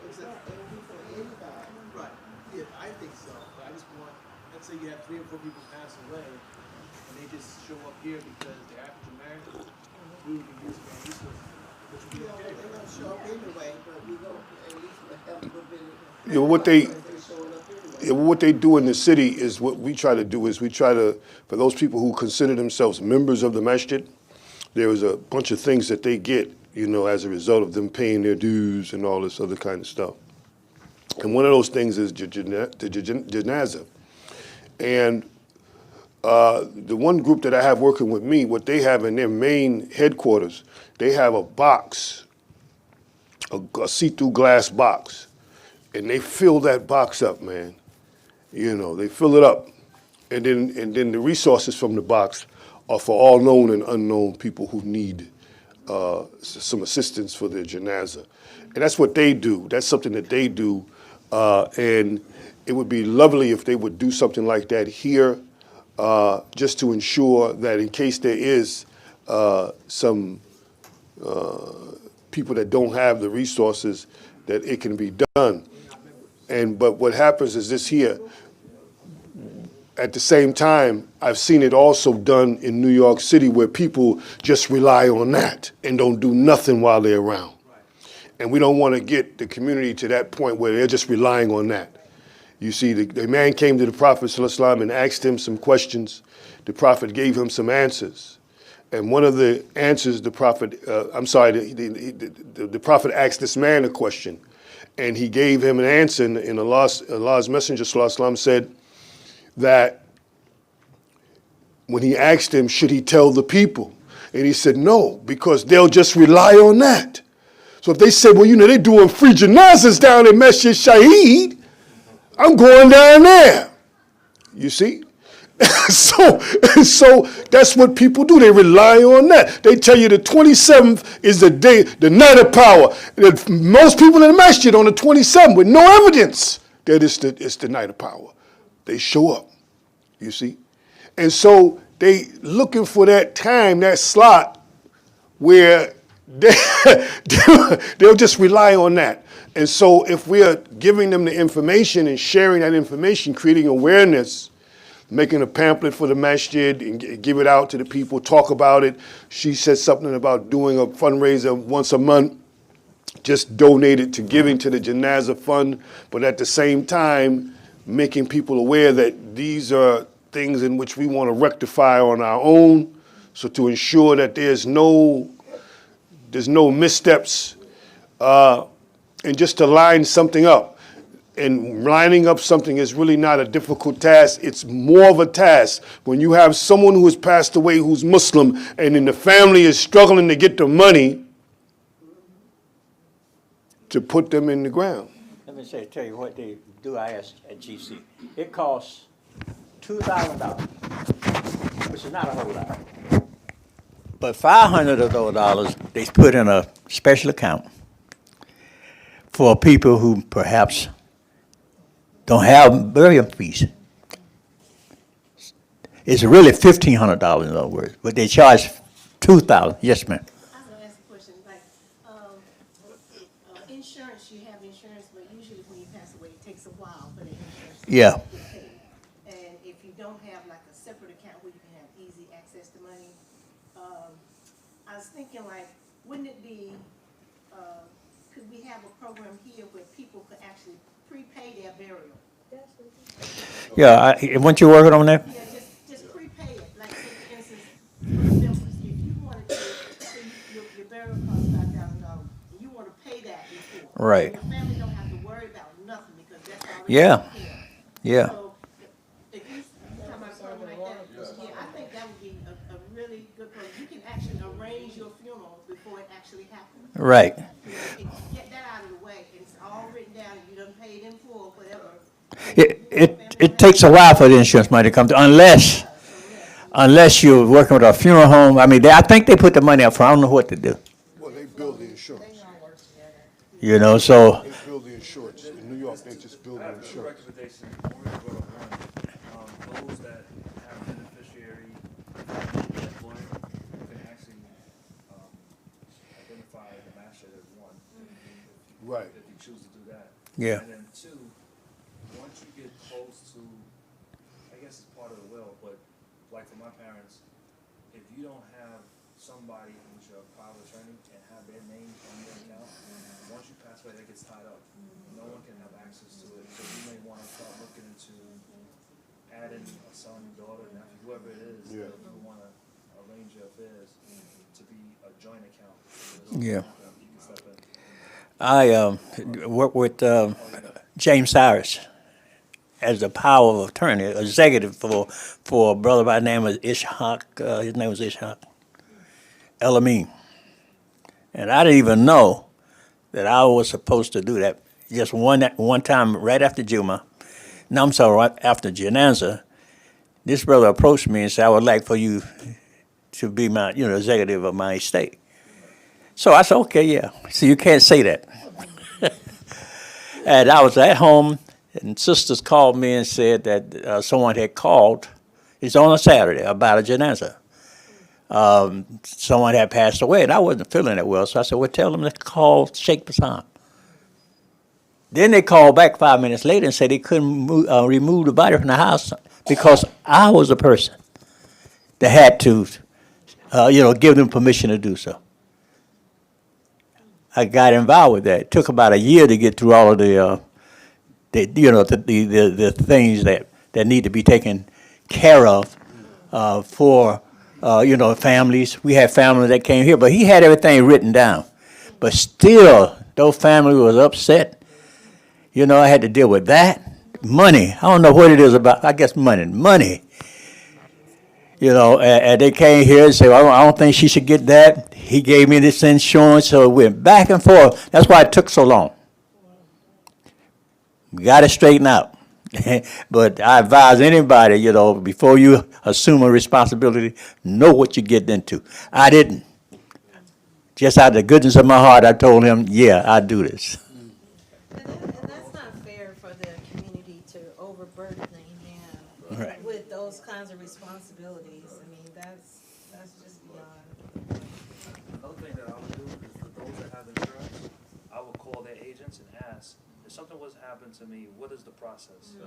[SPEAKER 2] It'll be for anybody. Right. Yeah, I think so. But I just want, let's say you have 3 or 4 people pass away, and they just show up here because they're African American. We would be using our resources, which would be okay. They're gonna show up anyway, but we go at least help a little bit.
[SPEAKER 3] Yeah, what they do in the city is what we try to do is we try to, for those people who consider themselves members of the masjid, there is a bunch of things that they get, as a result of them paying their dues and all this other kind of stuff. And one of those things is the Janazah. And the one group that I have working with me, what they have in their main headquarters, they have a box, a see-through glass box. And they fill that box up, man. They fill it up. And then the resources from the box are for all known and unknown people who need some assistance for their Janazah. And that's what they do. That's something that they do. And it would be lovely if they would do something like that here, just to ensure that in case there is some people that don't have the resources, that it can be done. But what happens is this here. At the same time, I've seen it also done in New York City where people just rely on that and don't do nothing while they're around. And we don't want to get the community to that point where they're just relying on that. You see, the man came to the Prophet ﷺ and asked him some questions. The Prophet gave him some answers. And one of the answers the Prophet, the Prophet asked this man a question. And he gave him an answer, and Allah's Messenger ﷺ said that when he asked him, should he tell the people? And he said, no, because they'll just rely on that. So if they say, well, they're doing free janazahs down in Masjid Shaheed, I'm going down there. You see? So that's what people do. They rely on that. They tell you the 27th is the day, the night of power. Most people in the masjid on the 27th with no evidence that it's the night of power. They show up, you see? And so they looking for that time, that slot, where they'll just rely on that. And so if we are giving them the information and sharing that information, creating awareness, making a pamphlet for the masjid and give it out to the people, talk about it. She said something about doing a fundraiser once a month, just donate it to giving to the Janazah fund, but at the same time, making people aware that these are things in which we want to rectify on our own, so to ensure that there's no missteps, and just to line something up. And lining up something is really not a difficult task. It's more of a task when you have someone who has passed away who's Muslim and then the family is struggling to get the money to put them in the ground.
[SPEAKER 1] Let me tell you what they do. I asked at GC. It costs $2,000, which is not a whole lot. But $500 of those dollars they put in a special account for people who perhaps don't have burial fees. It's really $1,500 in other words, but they charge $2,000. Yes, ma'am.
[SPEAKER 6] I was gonna ask a question, like, insurance, you have insurance, but usually when you pass away, it takes a while for the insurance to
[SPEAKER 1] Yeah.
[SPEAKER 6] get paid. And if you don't have like a separate account where you can have easy access to money, I was thinking like, wouldn't it be, could we have a program here where people could actually prepay their burial?
[SPEAKER 1] Yeah, weren't you working on that?
[SPEAKER 6] Yeah, just prepay it, like say for instance, for example, if you wanted to, say your burial costs $5,000, and you want to pay that before.
[SPEAKER 1] Right.
[SPEAKER 6] And the family don't have to worry about nothing because that's already
[SPEAKER 1] Yeah.
[SPEAKER 6] taken care of.
[SPEAKER 1] Yeah.
[SPEAKER 6] So if you come up with something like that, yeah, I think that would be a really good program. You can actually arrange your funeral before it actually happens.
[SPEAKER 1] Right.
[SPEAKER 6] Get that out of the way, and it's all written down, and you done paid in full, whatever.
[SPEAKER 1] It takes a while for the insurance money to come through, unless you're working with a funeral home. I mean, I think they put the money up front. I don't know what to do.
[SPEAKER 3] Well, they build the insurance.
[SPEAKER 1] So
[SPEAKER 3] They build the insurance. In New York, they just build
[SPEAKER 5] I
[SPEAKER 3] the
[SPEAKER 5] have two
[SPEAKER 3] insurance.
[SPEAKER 5] recommendations. One, those that have beneficiary employment can actually identify the master as one.
[SPEAKER 3] Right.
[SPEAKER 5] If you choose to do that.
[SPEAKER 1] Yeah.
[SPEAKER 5] And then two, once you get close to, I guess it's part of the will, but like for my parents, if you don't have somebody who's your power of attorney and have their name on your account, once you pass away, that gets tied up. No one can have access to it. So you may want to start looking into adding a son, daughter, nephew, whoever it is,
[SPEAKER 3] Yeah.
[SPEAKER 5] that you want to arrange your affairs to be a joint account.
[SPEAKER 1] Yeah.
[SPEAKER 5] You can step in.
[SPEAKER 1] I work with James Cyrus as the power of attorney, executive for a brother by the name of Ishaq. His name was Ishaq Elamine. And I didn't even know that I was supposed to do that. Just one time, right after Juma, no, I'm sorry, right after Janazah, this brother approached me and said, I would like for you to be my, executive of my estate. So I said, okay, yeah. So you can't say that. And I was at home, and sisters called me and said that someone had called. It's on a Saturday about a Janazah. Someone had passed away, and I wasn't feeling that well. So I said, well, tell them to call Sheikh Bassam. Then they called back 5 minutes later and said they couldn't remove the body from the house because I was the person that had to, give them permission to do so. I got involved with that. It took about a year to get through all of the the things that need to be taken care of for families. We had families that came here, but he had everything written down. But still, those family was upset. I had to deal with that. Money. I don't know what it is about. I guess money. Money. And they came here and said, well, I don't think she should get that. He gave me this insurance, so it went back and forth. That's why it took so long. We got to straighten out. But I advise anybody, before you assume a responsibility, know what you get into. I didn't. Just out of the goodness of my heart, I told him, yeah, I do this.
[SPEAKER 7] And that's not fair for the community to overburden a man
[SPEAKER 1] Right.
[SPEAKER 7] with those kinds of responsibilities. I mean, that's just beyond.
[SPEAKER 5] Another thing that I would do is for those that have insurance, I would call their agents and ask, if something was to happen to me, what is the process?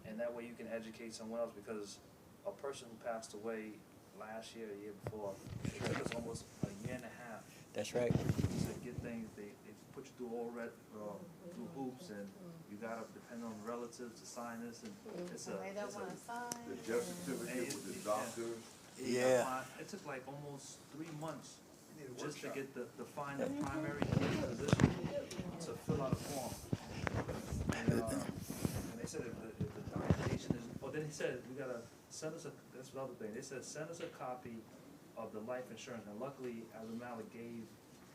[SPEAKER 5] And that way you can educate someone else, because a person who passed away last year, year before, it took us almost a year and a half
[SPEAKER 1] That's right.
[SPEAKER 5] to get things. They put you through through hoops, and you gotta depend on relatives to sign this, and it's a.
[SPEAKER 7] They don't want to sign.
[SPEAKER 8] The death certificate with the doctor.
[SPEAKER 1] Yeah.
[SPEAKER 5] It took like almost 3 months just to get the find the primary care physician to fill out a form. And they said if the documentation is, then he said, we gotta send us that's another thing. They said, send us a copy of the life insurance. And luckily, Abdul gave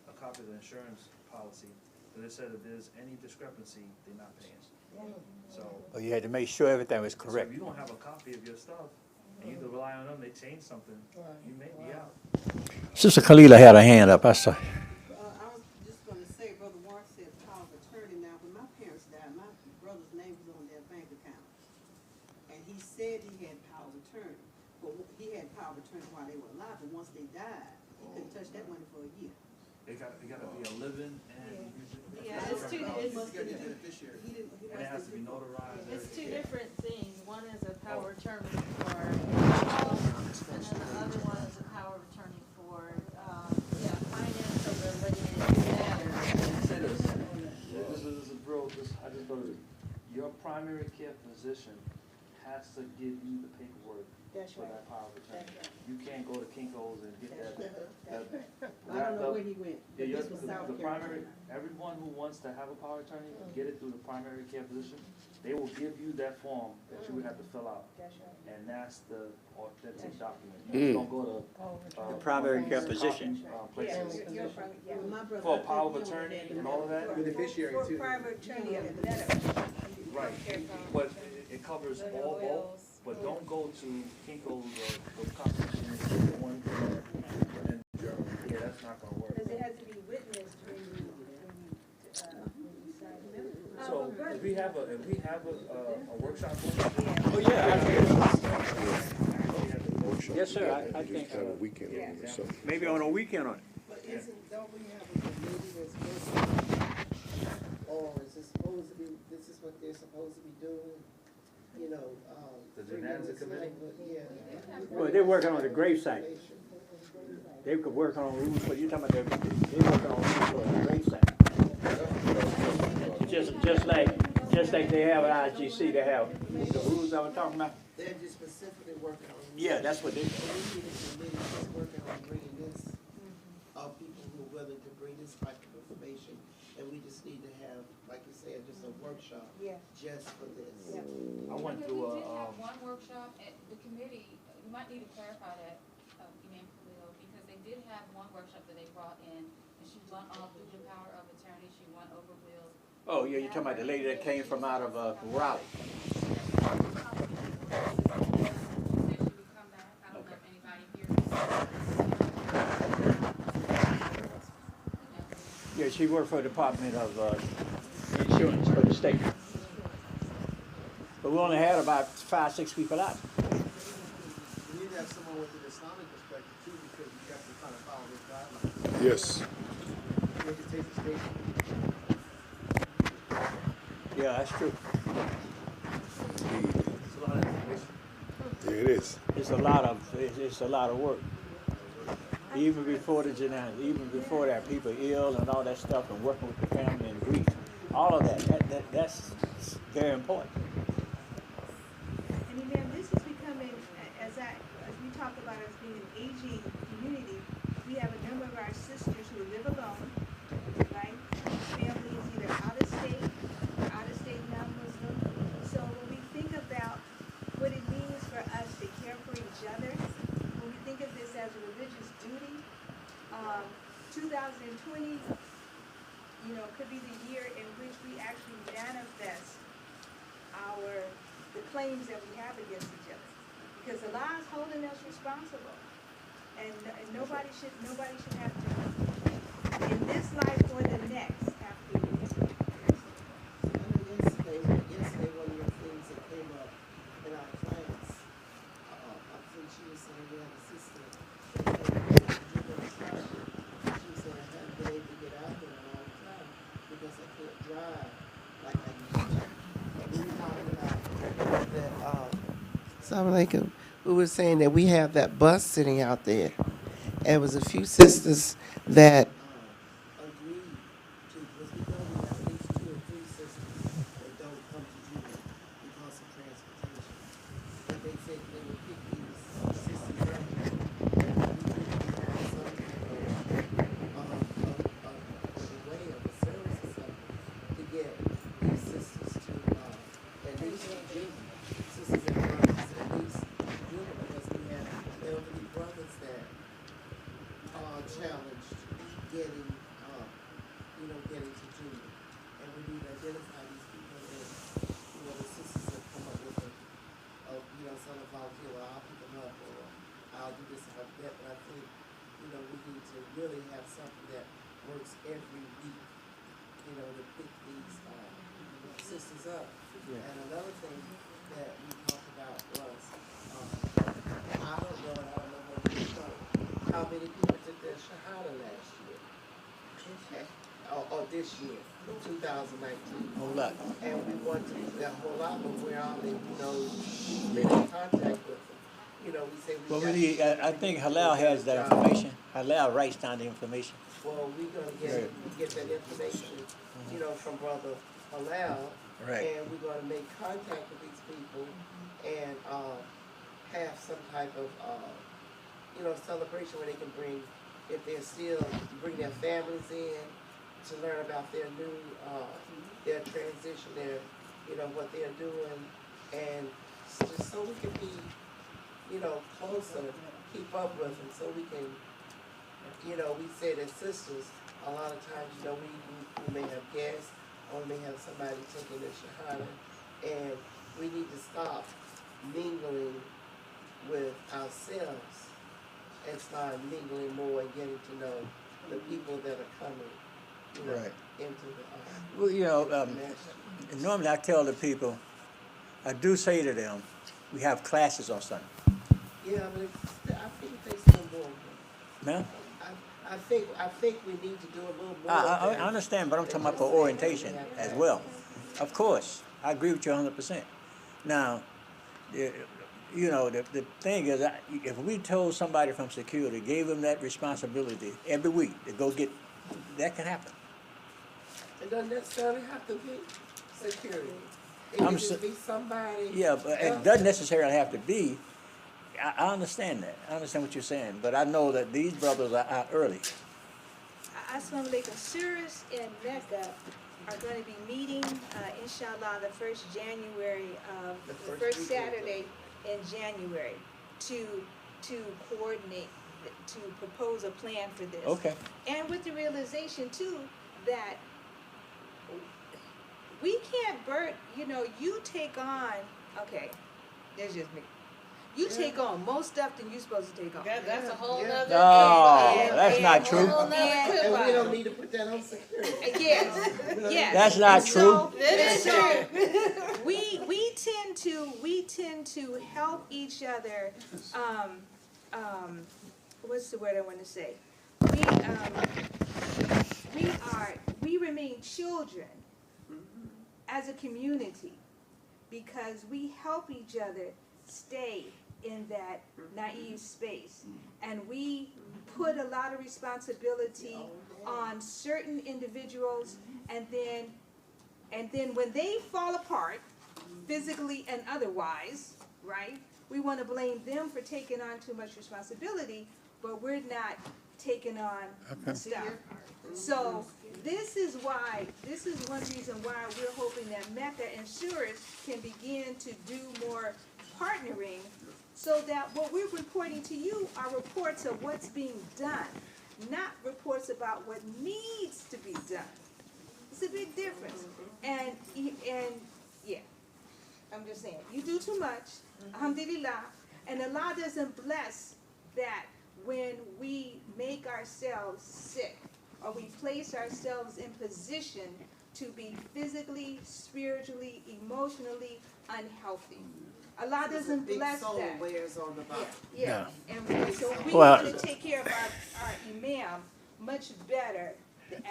[SPEAKER 5] a copy of the insurance policy. But they said if there's any discrepancy, they're not paying. So.
[SPEAKER 1] Well, you had to make sure everything was
[SPEAKER 5] So
[SPEAKER 1] correct.
[SPEAKER 5] if you don't have a copy of your stuff, and you either rely on them, they change something, you may be out.
[SPEAKER 1] Sister Khalil had her hand up. I saw.
[SPEAKER 9] I was just gonna say, Brother Warren said power of attorney. Now, when my parents died, my brother's name was on their bank account. And he said he had power of attorney, but he had power of attorney while they were alive, but once they died, he couldn't touch that money for a year.
[SPEAKER 5] They gotta be a living and.
[SPEAKER 7] Yeah, it's two, it's,
[SPEAKER 2] You gotta be a beneficiary.
[SPEAKER 9] He didn't, he
[SPEAKER 5] And it has to be
[SPEAKER 9] must have-
[SPEAKER 5] notarized.
[SPEAKER 7] it's two different things. One is a power of attorney for, and then the other one is a power of attorney for, financial related matters.
[SPEAKER 5] Say this, this is real, I just noticed, your primary care physician has to give you the paperwork
[SPEAKER 9] That's
[SPEAKER 5] for
[SPEAKER 9] right.
[SPEAKER 5] that power of attorney.
[SPEAKER 9] That's right.
[SPEAKER 5] You can't go to Kinko's and get that.
[SPEAKER 9] I don't know where he went,
[SPEAKER 5] Yeah,
[SPEAKER 9] but this was South
[SPEAKER 5] the primary,
[SPEAKER 9] Carolina.
[SPEAKER 5] everyone who wants to have a power of attorney, get it through the primary care physician. They will give you that form that you would have to fill out,
[SPEAKER 9] That's right.
[SPEAKER 5] and that's the authentic document. You just don't go to.
[SPEAKER 1] The primary care physician.
[SPEAKER 5] Places.
[SPEAKER 9] When my brother-
[SPEAKER 5] For a power of attorney and all of that,
[SPEAKER 2] Beneficiary
[SPEAKER 4] For
[SPEAKER 2] too.
[SPEAKER 4] private attorney of letter.
[SPEAKER 5] right, but it covers all both, but don't go to Kinko's or competition, the one, and, yeah, that's not gonna work.
[SPEAKER 4] Because it has to be witnessed when you sign it.
[SPEAKER 5] So, if we have a workshop.
[SPEAKER 1] Oh, yeah. Yes, sir. I think
[SPEAKER 3] Kind of weekend on it, so.
[SPEAKER 1] maybe on a weekend on it.
[SPEAKER 10] But don't we have a committee that's working, or is it supposed to be, this is what they're supposed to be doing?
[SPEAKER 5] The
[SPEAKER 10] bringing
[SPEAKER 5] Janazah
[SPEAKER 10] this
[SPEAKER 5] committee?
[SPEAKER 10] language, yeah.
[SPEAKER 1] Well, they're working on the gravesite. They could work on rules, but you're talking about they're working on rules for the gravesite. Just like they have at IGC, they have the rules I was talking about.
[SPEAKER 10] They're just specifically working on.
[SPEAKER 1] Yeah, that's what they.
[SPEAKER 10] So we need a committee that's working on bringing this, people who are willing to bring this type of information, and we just need to have, like you said, just a workshop
[SPEAKER 4] Yeah.
[SPEAKER 10] just for this.
[SPEAKER 5] I went through
[SPEAKER 11] We did have one workshop at the committee, you might need to clarify that, Imam Khalil, because they did have one workshop that they brought in, and she went all through the power of attorney, she went over wills.
[SPEAKER 1] Oh, yeah, you're talking about the lady that came from out of Raleigh.
[SPEAKER 11] Said she would come back, I don't know if anybody here.
[SPEAKER 1] Yeah, she worked for the Department of Insurance for the state. But we only had about 5, 6 people out.
[SPEAKER 2] We need to have someone with an Islamic perspective too, because you have to kind of follow those guidelines.
[SPEAKER 3] Yes.
[SPEAKER 2] They can take the station.
[SPEAKER 1] Yeah, that's true.
[SPEAKER 5] It's a lot of information.
[SPEAKER 3] Yeah, it is.
[SPEAKER 1] It's a lot of work. Even before the Janazah, even before that, people ill and all that stuff, and working with the family and grief, all of that's very important.
[SPEAKER 4] And Imam, this is becoming, as we talk about us being an aging community, we have a number of our sisters who live alone, right? Families either out of state or out of state non-Muslim. So when we think about what it means for us to care for each other, when we think of this as a religious duty, 2020, could be the year in which we actually manifest the claims that we have against each other. Because Allah is holding us responsible. And nobody should have to, in this life or the next, have to.
[SPEAKER 10] Yesterday, one of the things that came up in our class, I think she was saying we had a sister. She was saying I haven't been able to get out there a long time because I can't drive like I used to. And we were talking about that, Assalamu alaikum. We were saying that we have that bus sitting out there. And it was a few sisters that agreed to, because we know we have at least 2 or 3 sisters that don't come to Juma because of transportation. But they said they would pick these sisters up and we would have some of a way of a service or something to get these sisters to at least Juma. Sisters and brothers at least Juma, because we have elderly brothers that are challenged getting to Juma. And we need to identify these people and, the sisters have come up with some of volunteer, well, I'll pick them up or I'll do this and I'll do that. But I think, we need to really have something that works every week, to pick these sisters up. Yeah. And another thing that we talked about was, I don't know what you know, how many people took their Shahada last year? Okay. Or this year, 2019.
[SPEAKER 1] Whole lot.
[SPEAKER 10] And we want to do that whole lot, but where are they? Been in contact with them. We say we
[SPEAKER 1] Well,
[SPEAKER 10] got
[SPEAKER 1] we need, I think Halal has that information. Halal writes down the information.
[SPEAKER 10] Well, we're gonna get that information, from Brother Halal.
[SPEAKER 1] Right.
[SPEAKER 10] And we're gonna make contact with these people and have some type of celebration where they can bring, if they're still, bring their families in to learn about their new their transition, what they're doing, and just so we can be closer, keep up with them, so we can, we say that sisters, a lot of times, we may have guests, or we may have somebody taking the Shahada, and we need to stop mingling with ourselves and start mingling more and getting to know the people that are coming,
[SPEAKER 1] Right.
[SPEAKER 10] into the
[SPEAKER 1] Well, normally I tell the people, I do say to them, we have classes on Sunday.
[SPEAKER 10] Yeah, but I think they still more.
[SPEAKER 1] Ma'am?
[SPEAKER 10] I think we need to do a little more.
[SPEAKER 1] I understand, but I'm talking about for orientation as well. Of course, I agree with you 100%. Now, the thing is, if we told somebody from security, gave them that responsibility every week to go get, that can happen.
[SPEAKER 10] It doesn't necessarily have to be security. It can just be somebody.
[SPEAKER 1] Yeah, but it doesn't necessarily have to be. I understand that. I understand what you're saying, but I know that these brothers are out early.
[SPEAKER 4] Assalamu alaikum. Surahs in Mecca are going to be meeting, inshallah, the first January, the first Saturday in January, to coordinate, to propose a plan for this.
[SPEAKER 1] Okay.
[SPEAKER 4] And with the realization too that we can't you take on. Okay, there's just me. You take on more stuff than you're supposed to take on.
[SPEAKER 7] That's a whole nother.
[SPEAKER 1] No, that's not true.
[SPEAKER 10] And we don't need to put that on security.
[SPEAKER 4] Yes.
[SPEAKER 1] That's not true.
[SPEAKER 4] So we tend to help each other. What's the word I want to say? We remain children as a community because we help each other stay in that naive space, and we put a lot of responsibility on certain individuals, and then And then when they fall apart, physically and otherwise, right, we want to blame them for taking on too much responsibility, but we're not taking on the stuff. So this is one reason why we're hoping that Mecca Insurance can begin to do more partnering, so that what we're reporting to you are reports of what's being done, not reports about what needs to be done. It's a big difference. And yeah, I'm just saying, you do too much, alhamdulillah, and Allah doesn't bless that when we make ourselves sick, or we place ourselves in position to be physically, spiritually, emotionally unhealthy. Allah doesn't bless
[SPEAKER 10] Big soul
[SPEAKER 4] that.
[SPEAKER 10] wears on the body.
[SPEAKER 4] Yeah, and so we
[SPEAKER 1] Well-
[SPEAKER 4] want to take care of our imam much better than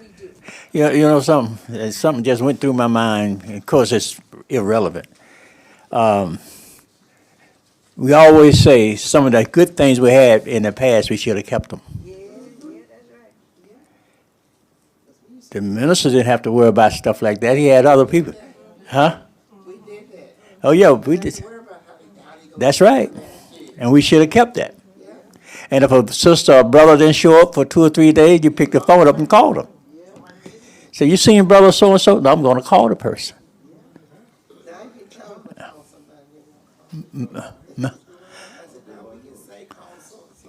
[SPEAKER 4] we do.
[SPEAKER 1] You know something? Something just went through my mind. Of course, it's irrelevant. We always say some of the good things we had in the past, we should have kept them.
[SPEAKER 4] Yeah, that's right.
[SPEAKER 1] The minister didn't have to worry about stuff like that. He had other people. Huh?
[SPEAKER 10] We did that.
[SPEAKER 1] Oh, yeah, we did.
[SPEAKER 10] Worry about how they go.
[SPEAKER 1] That's right. And we should have kept that.
[SPEAKER 10] Yeah.
[SPEAKER 1] And if a sister or brother didn't show up for 2 or 3 days, you pick the phone up and call them. So you seen brother so-and-so? No, I'm going to call the person.
[SPEAKER 10] Now you can tell them to call somebody they won't call. I said, now we can say call so-and-so.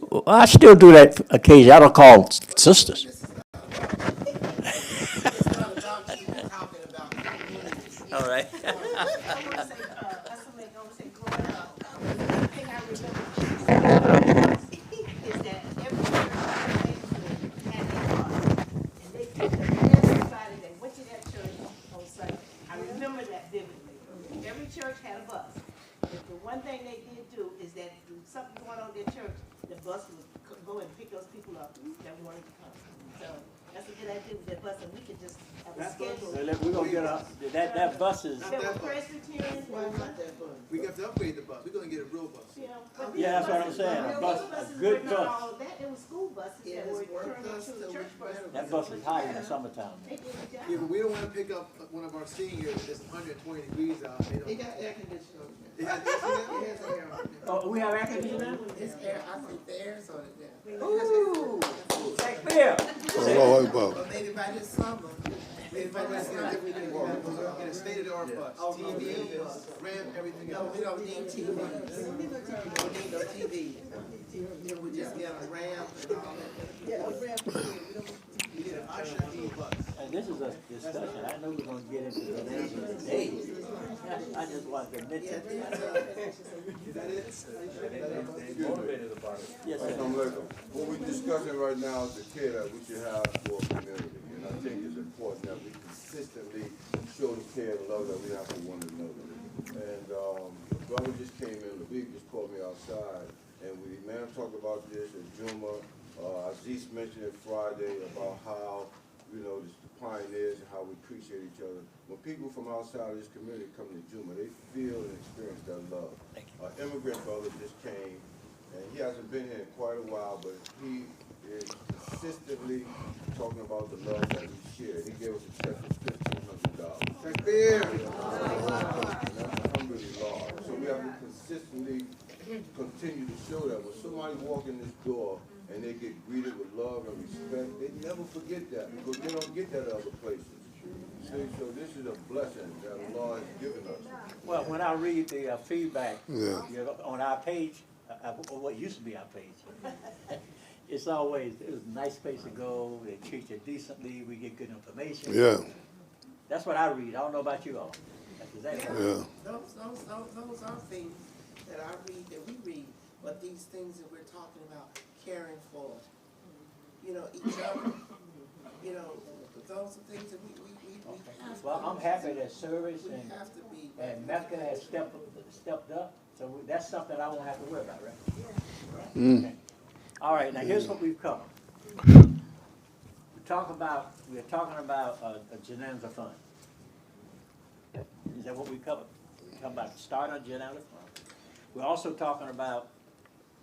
[SPEAKER 1] Well, I still do that occasionally. I don't call sisters.
[SPEAKER 10] It's not about you talking about communities.
[SPEAKER 1] All right.
[SPEAKER 6] I want to say, growing up, the thing I remember is that every church had a bus, and they picked up everybody that went to that church on Sunday. I remember that vividly. Every church had a bus. But the one thing they did do is that if something going on in their church, the bus would go and pick those people up that wanted to come. So that's a good idea with that bus, and we could just have a schedule.
[SPEAKER 1] We're going to get that bus is.
[SPEAKER 6] There were Presbyterians,
[SPEAKER 2] We have to upgrade the bus. We're gonna get a real bus.
[SPEAKER 6] you know, but
[SPEAKER 1] Yeah, that's what I'm
[SPEAKER 6] these
[SPEAKER 1] saying.
[SPEAKER 6] buses-
[SPEAKER 1] A bus,
[SPEAKER 6] these buses
[SPEAKER 1] a good
[SPEAKER 6] were not
[SPEAKER 1] bus.
[SPEAKER 6] all of that. There were school buses
[SPEAKER 10] It
[SPEAKER 6] that
[SPEAKER 10] has
[SPEAKER 6] were
[SPEAKER 10] worked
[SPEAKER 6] turned
[SPEAKER 10] us
[SPEAKER 6] into
[SPEAKER 10] till
[SPEAKER 6] church
[SPEAKER 10] we
[SPEAKER 6] buses.
[SPEAKER 1] That bus is high in the summertime.
[SPEAKER 6] They did a
[SPEAKER 2] Yeah,
[SPEAKER 6] job.
[SPEAKER 2] but we don't wanna pick up one of our seniors that's 120 degrees out. They
[SPEAKER 10] They
[SPEAKER 2] don't.
[SPEAKER 10] got air conditioning.
[SPEAKER 2] They have this, it has air on it.
[SPEAKER 1] Oh, we have air conditioning now?
[SPEAKER 10] It's air, I think the air's on it now.
[SPEAKER 1] Ooh, like there.
[SPEAKER 3] Allahu Akbar.
[SPEAKER 10] But maybe by this summer, maybe by this summer.
[SPEAKER 2] Get a state-of-the-art bus. TV, ramp, everything
[SPEAKER 10] No,
[SPEAKER 2] else.
[SPEAKER 10] we don't need TVs. We don't need no TVs. We just get a ramp and all that.
[SPEAKER 2] We get an Ash-Shaheed bus.
[SPEAKER 1] And this is a discussion. I know we're going to get into the answer today. I just wanted to mention.
[SPEAKER 5] Motivated about it.
[SPEAKER 1] Yes, sir.
[SPEAKER 8] What we're discussing right now is the care that we should have for a community. And I think it's important that we consistently show the care and love that we have for one another. And the brother just came in, the week just called me outside, and we, man, talked about this at Juma. Azeez mentioned it Friday about how, you know, the pioneers and how we appreciate each other. When people from outside of this community come to Juma, they feel and experience that love. Immigrant brother just came, and he hasn't been here in quite a while, but he is consistently talking about the love that we share. He gave us a check for $1,500.
[SPEAKER 2] Takbir.
[SPEAKER 8] So we have to consistently continue to show that when somebody walk in this door and they get greeted with love and respect, they never forget that because they don't get that other places. See, so this is a blessing that Allah has given us.
[SPEAKER 1] Well, when I read the feedback
[SPEAKER 3] Yeah.
[SPEAKER 1] on our page, what used to be our page, it's always, it was a nice place to go, they treat you decently, we get good information.
[SPEAKER 3] Yeah,
[SPEAKER 1] That's what I read. I don't know about you all. That's exactly right.
[SPEAKER 3] yeah.
[SPEAKER 10] Those are things that I read, that we read, but these things that we're talking about, caring for, you know, each other, you know, those are things that we have to.
[SPEAKER 1] Well, I'm happy that service
[SPEAKER 10] We have to be.
[SPEAKER 1] and Mecca has stepped up, so that's something I won't have to worry about, right?
[SPEAKER 3] Mm.
[SPEAKER 1] Okay. All right, now here's what we've covered. We're talking about a Janazah fund. Is that what we covered? We're talking about start on Janazah fund. We're also talking about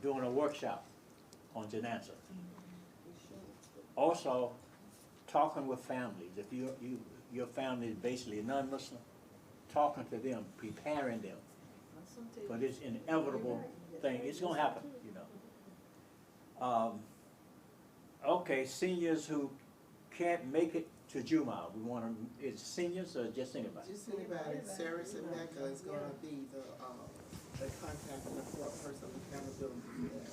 [SPEAKER 1] doing a workshop on Janazah. Also, talking with families. If your family is basically non-Muslim, talking to them, preparing them for this inevitable thing. It's gonna happen, you know. Okay, seniors who can't make it to Juma, we want to, is seniors or just anybody?
[SPEAKER 10] Just anybody, Sarah and Mecca is gonna be the contact and the person of accountability for that.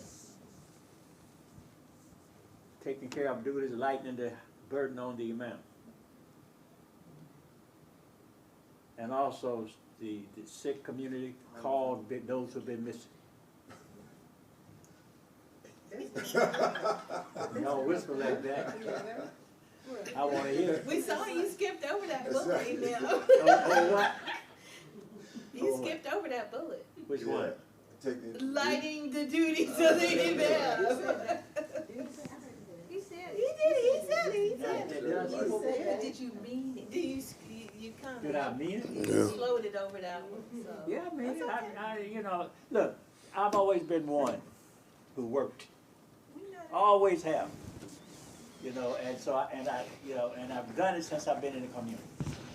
[SPEAKER 1] Taking care of duties, lightening the burden on the Imam. And also the sick community, called those who've been missing. No whisper like that. I want to hear it.
[SPEAKER 6] We saw you skipped over that bullet, Imam.
[SPEAKER 1] Oh, what?
[SPEAKER 6] You skipped over that bullet.
[SPEAKER 1] Which one?
[SPEAKER 6] Lighting the duties of the Imam.
[SPEAKER 4] He said
[SPEAKER 6] He did, he said it.
[SPEAKER 1] Did
[SPEAKER 6] Did you mean it? You kind of.
[SPEAKER 1] Did I mean it?
[SPEAKER 6] You floated over that one, so.
[SPEAKER 1] Yeah, I mean,
[SPEAKER 6] That's okay.
[SPEAKER 1] I, you know, look, I've always been one who worked.
[SPEAKER 6] We know that.
[SPEAKER 1] Always have. You know, and so you know, and I've done it since I've been in the community.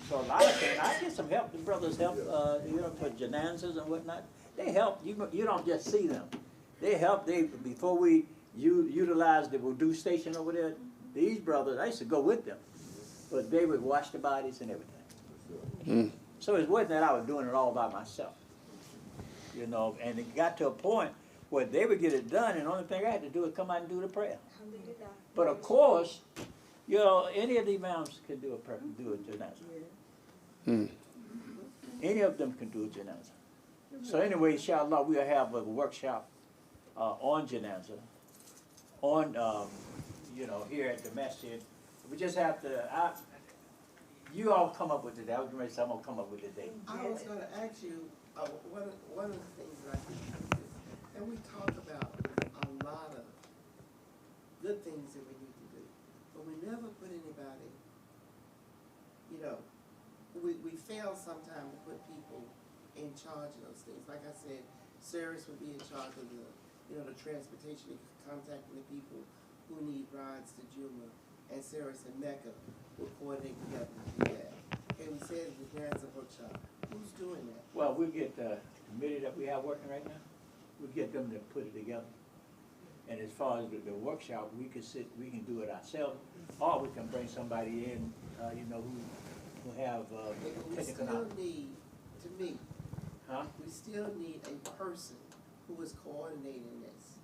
[SPEAKER 1] So a lot of things, I get some help. The brothers help, you know, for Janazahs and whatnot. They help. You don't just see them. They help. Before we utilize the Wudu station over there, these brothers, I used to go with them, but they would wash the bodies and everything. So it wasn't that I was doing it all by myself. You know, and it got to a point where they would get it done, and the only thing I had to do was come out and do the prayer. But of course, you know, any of the imams can do a prayer, do a janazah. Any of them can do a janazah. So anyway, inshallah, we'll have a workshop on janazah, on, you know, here at the Masjid. We just have to, you all come up with the day. I was going to say I'm going to come up with the day.
[SPEAKER 10] I was gonna ask you, one of the things that I think is, and we talk about a lot of good things that we need to do, but we never put anybody, you know, we fail sometimes to put people in charge of those things. Like I said, Cyrus would be in charge of the, you know, the transportation, contacting the people who need rides to Juma, and Cyrus and Mecca will coordinate together to do that. And we said the grants of workshop. Who's doing that?
[SPEAKER 1] Well, we'll get the committee that we have working right now, we'll get them to put it together. And as far as the workshop, we can do it ourselves, or we can bring somebody in, you know, who have
[SPEAKER 10] We
[SPEAKER 1] technical
[SPEAKER 10] still
[SPEAKER 1] knowledge.
[SPEAKER 10] need, to me,
[SPEAKER 1] Huh?
[SPEAKER 10] we still need a person who is coordinating this.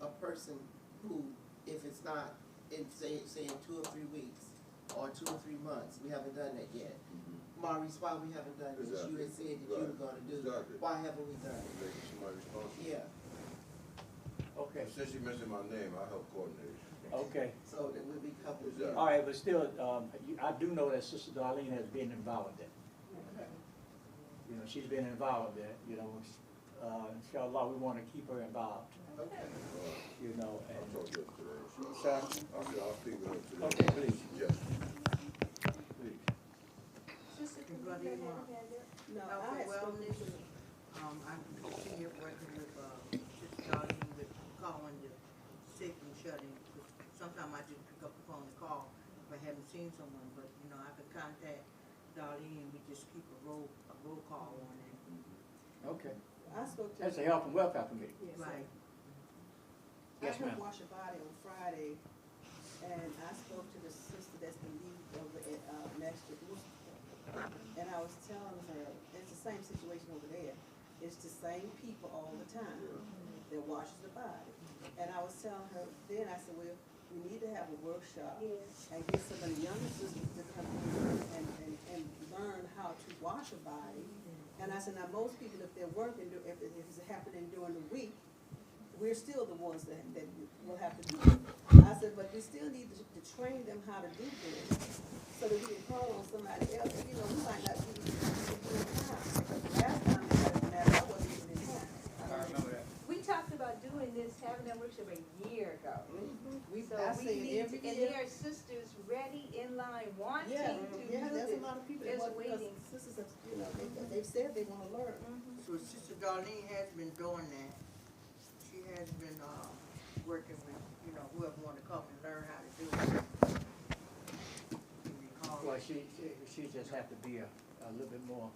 [SPEAKER 10] A person who, if it's not in, say in 2 or 3 weeks, or 2 or 3 months, we haven't done that yet. Maurice, why we haven't done this? You had said that you were gonna do.
[SPEAKER 8] Exactly.
[SPEAKER 10] Why haven't we done it?
[SPEAKER 8] Making somebody responsible.
[SPEAKER 10] Yeah,
[SPEAKER 1] Okay,
[SPEAKER 8] Since you mentioned my name, I'll help coordinate.
[SPEAKER 1] okay.
[SPEAKER 10] so that we'll be coupled.
[SPEAKER 8] Exactly.
[SPEAKER 1] All right, but still, I do know that Sister Darlene has been involved in it. You know, she's been involved in it, you know, inshallah, we want to keep her involved,
[SPEAKER 10] Okay.
[SPEAKER 1] you know,
[SPEAKER 8] I'll
[SPEAKER 1] and,
[SPEAKER 8] talk to her today.
[SPEAKER 1] sir,
[SPEAKER 8] I'll speak with her today.
[SPEAKER 1] okay, please,
[SPEAKER 8] Yes.
[SPEAKER 1] please.
[SPEAKER 9] Brother Imam. No, I had spoken to, I continue working with, Sister Darlene with calling the sick and shut-in. Sometimes I just pick up the phone and call if I haven't seen someone, but, you know, I could contact Darlene and we just keep a roll call on it.
[SPEAKER 1] Okay,
[SPEAKER 9] I spoke to.
[SPEAKER 1] that's a health and welfare committee.
[SPEAKER 9] Right.
[SPEAKER 1] Yes,
[SPEAKER 9] I
[SPEAKER 1] ma'am.
[SPEAKER 9] heard Wash Your Body on Friday, and I spoke to the sister that's the lead over at, Masjid. And I was telling her, it's the same situation over there. It's the same people all the time that washes the body. And I was telling her, then I said, well, we need to have a workshop and get some of the younger sisters to come in and learn how to wash a body. And I said, now most people, if they're working, if it's happening during the week, we're still the ones that will have to do it. I said, but we still need to train them how to do this, so that we can call on somebody else. You know, we might not be in time. Last time I wasn't even in time.
[SPEAKER 1] I remember that.
[SPEAKER 4] We talked about doing this, having that workshop a year ago. So
[SPEAKER 9] I
[SPEAKER 4] we
[SPEAKER 9] say it
[SPEAKER 4] need,
[SPEAKER 9] every
[SPEAKER 4] and
[SPEAKER 9] year.
[SPEAKER 4] there are sisters ready in line, wanting
[SPEAKER 9] Yeah,
[SPEAKER 4] to do
[SPEAKER 9] yeah, there's
[SPEAKER 4] this.
[SPEAKER 9] a lot of people
[SPEAKER 4] There's
[SPEAKER 9] that want, because
[SPEAKER 4] waiting.
[SPEAKER 9] sisters have, you know, they've said they wanna learn.
[SPEAKER 12] So Sister Darlene has been doing that. She has been, working with, you know, whoever wanna come and learn how to do it. You recall
[SPEAKER 1] Well, she just have to be a little bit more,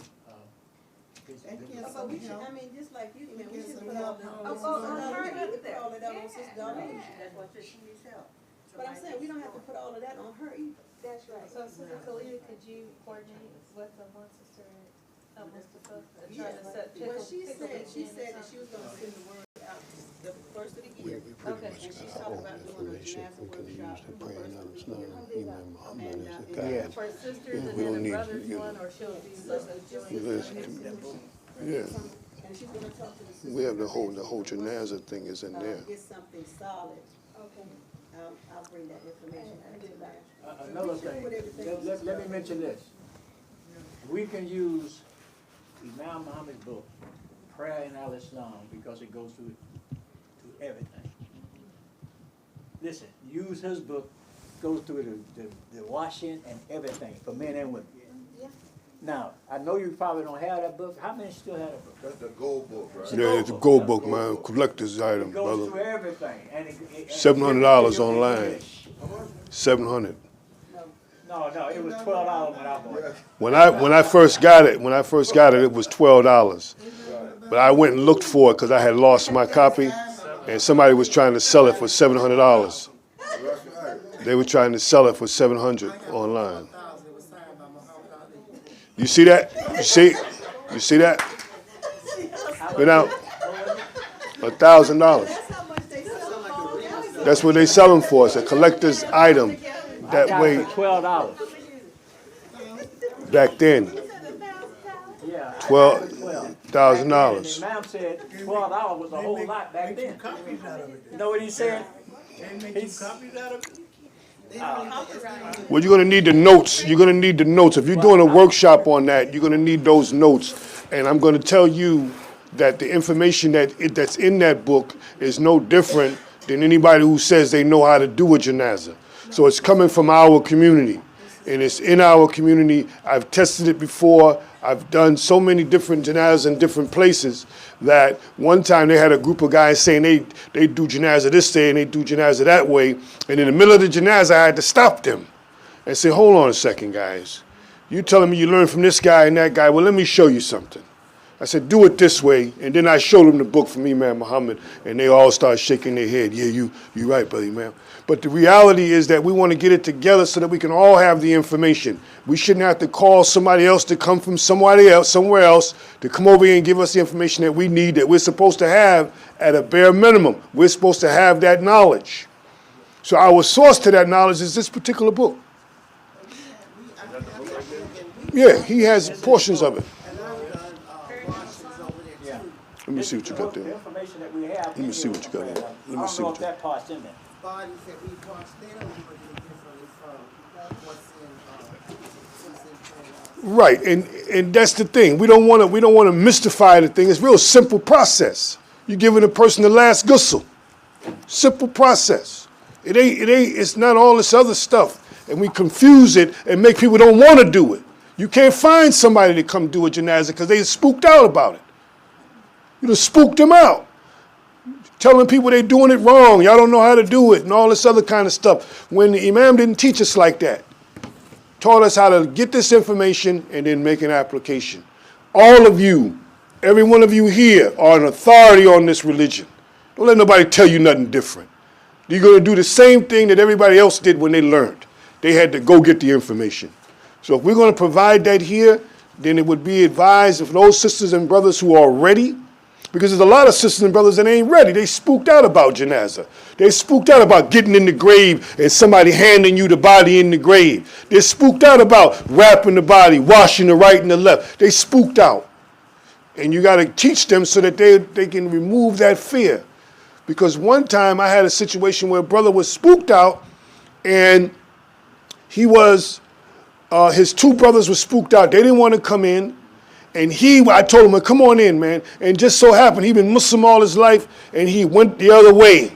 [SPEAKER 9] But we should, I mean, just like you, man, we should put all the.
[SPEAKER 4] on her either.
[SPEAKER 9] Put all of that on Sister Darlene.
[SPEAKER 12] That's why she needs help.
[SPEAKER 9] But I'm saying, we don't have to put all of that on her either.
[SPEAKER 4] That's right.
[SPEAKER 7] So Sister Khalil, could you coordinate with the one sister, Mustafa, trying to set
[SPEAKER 9] Well,
[SPEAKER 7] pickle
[SPEAKER 9] she said that she
[SPEAKER 7] weekend or
[SPEAKER 9] was gonna send the word out the first of the
[SPEAKER 3] We
[SPEAKER 9] year.
[SPEAKER 3] pretty
[SPEAKER 7] Okay.
[SPEAKER 3] much
[SPEAKER 9] And she's
[SPEAKER 3] got
[SPEAKER 9] talking
[SPEAKER 3] all
[SPEAKER 9] about
[SPEAKER 3] the
[SPEAKER 9] doing a
[SPEAKER 3] information
[SPEAKER 9] Janazah
[SPEAKER 3] we can use
[SPEAKER 9] workshop
[SPEAKER 3] to
[SPEAKER 9] the
[SPEAKER 3] pray
[SPEAKER 9] first
[SPEAKER 3] and
[SPEAKER 9] of
[SPEAKER 3] let us
[SPEAKER 9] the
[SPEAKER 3] know
[SPEAKER 9] year.
[SPEAKER 3] Imam Muhammad
[SPEAKER 9] And,
[SPEAKER 3] is the
[SPEAKER 9] and-
[SPEAKER 3] guy.
[SPEAKER 1] Yeah.
[SPEAKER 7] for sisters
[SPEAKER 3] Yeah,
[SPEAKER 7] and
[SPEAKER 3] we
[SPEAKER 7] then
[SPEAKER 3] don't
[SPEAKER 7] the
[SPEAKER 3] need,
[SPEAKER 7] brothers
[SPEAKER 3] you
[SPEAKER 7] one,
[SPEAKER 3] know,
[SPEAKER 7] or she'll do
[SPEAKER 9] Sisters,
[SPEAKER 7] like
[SPEAKER 9] just
[SPEAKER 7] a joint?
[SPEAKER 3] Yeah,
[SPEAKER 9] And she's gonna talk to the sisters.
[SPEAKER 3] we have the whole Janazah thing is in there.
[SPEAKER 9] Get something solid.
[SPEAKER 4] Okay.
[SPEAKER 9] I'll bring that information back to you.
[SPEAKER 1] Another thing, let me mention this. We can use Imam Muhammad's book, Prayer in Al-Islam, because it goes through everything. Listen, use his book, goes through the washing and everything for men and women. Now, I know you probably don't have that book. How many still have that book?
[SPEAKER 8] That's the gold book, right?
[SPEAKER 3] Yeah, it's a gold book, man, collector's item,
[SPEAKER 1] It goes
[SPEAKER 3] brother.
[SPEAKER 1] through everything. And
[SPEAKER 3] $700 online. 700.
[SPEAKER 1] No, it was $12 when I bought it.
[SPEAKER 3] When I first got it, it was $12. But I went and looked for it because I had lost my copy, and somebody was trying to sell it for $700. They were trying to sell it for $700 online. You see that? You see that? Went out $1,000. That's what they sell them for. It's a collector's item. That
[SPEAKER 1] I
[SPEAKER 3] way,
[SPEAKER 1] got it for $12.
[SPEAKER 3] back then,
[SPEAKER 1] Yeah,
[SPEAKER 3] $12,000.
[SPEAKER 1] The Imam said $12 was a whole lot back then. You know what he said?
[SPEAKER 3] Well, you're gonna need the notes. You're gonna need the notes. If you're doing a workshop on that, you're gonna need those notes. And I'm gonna tell you that the information that's in that book is no different than anybody who says they know how to do a janazah. So it's coming from our community, and it's in our community. I've tested it before. I've done so many different janazahs in different places that one time they had a group of guys saying they do janazah this way and they do janazah that way. And in the middle of the janazah, I had to stop them and say, hold on a second, guys. You telling me you learned from this guy and that guy. Well, let me show you something. I said, do it this way. And then I showed them the book from Imam Muhammad, and they all started shaking their head. Yeah, you right, brother Imam. But the reality is that we want to get it together so that we can all have the information. We shouldn't have to call somebody else to come from somewhere else, to come over here and give us the information that we need, that we're supposed to have at a bare minimum. We're supposed to have that knowledge. So our source to that knowledge is this particular book. Yeah, he has portions of it. Let me see what you got there.
[SPEAKER 1] The information that we have.
[SPEAKER 3] Let me see what you got there. Let me see
[SPEAKER 1] I don't know
[SPEAKER 3] what
[SPEAKER 1] if
[SPEAKER 3] you.
[SPEAKER 1] that part's in there.
[SPEAKER 10] Bodies that we watch, they don't look any differently from what's in,
[SPEAKER 3] Right, and that's the thing. We don't want to mystify the thing. It's a real simple process. You're giving a person the last ghusl. Simple process. It's not all this other stuff. And we confuse it and make people don't want to do it. You can't find somebody to come do a janazah because they spooked out about it. You know, spooked them out. Telling people they're doing it wrong. Y'all don't know how to do it and all this other kind of stuff. When the Imam didn't teach us like that. Taught us how to get this information and then make an application. All of you, every one of you here are an authority on this religion. Don't let nobody tell you nothing different. You're going to do the same thing that everybody else did when they learned. They had to go get the information. So if we're going to provide that here, then it would be advised of those sisters and brothers who are ready, because there's a lot of sisters and brothers that ain't ready. They spooked out about janazah. They spooked out about getting in the grave and somebody handing you the body in the grave. They spooked out about wrapping the body, washing the right and the left. They spooked out. And you got to teach them so that they can remove that fear. Because one time I had a situation where a brother was spooked out, and he was, his two brothers were spooked out. They didn't want to come in. And I told him, come on in, man. And just so happened, he'd been Muslim all his life, and he went the other way.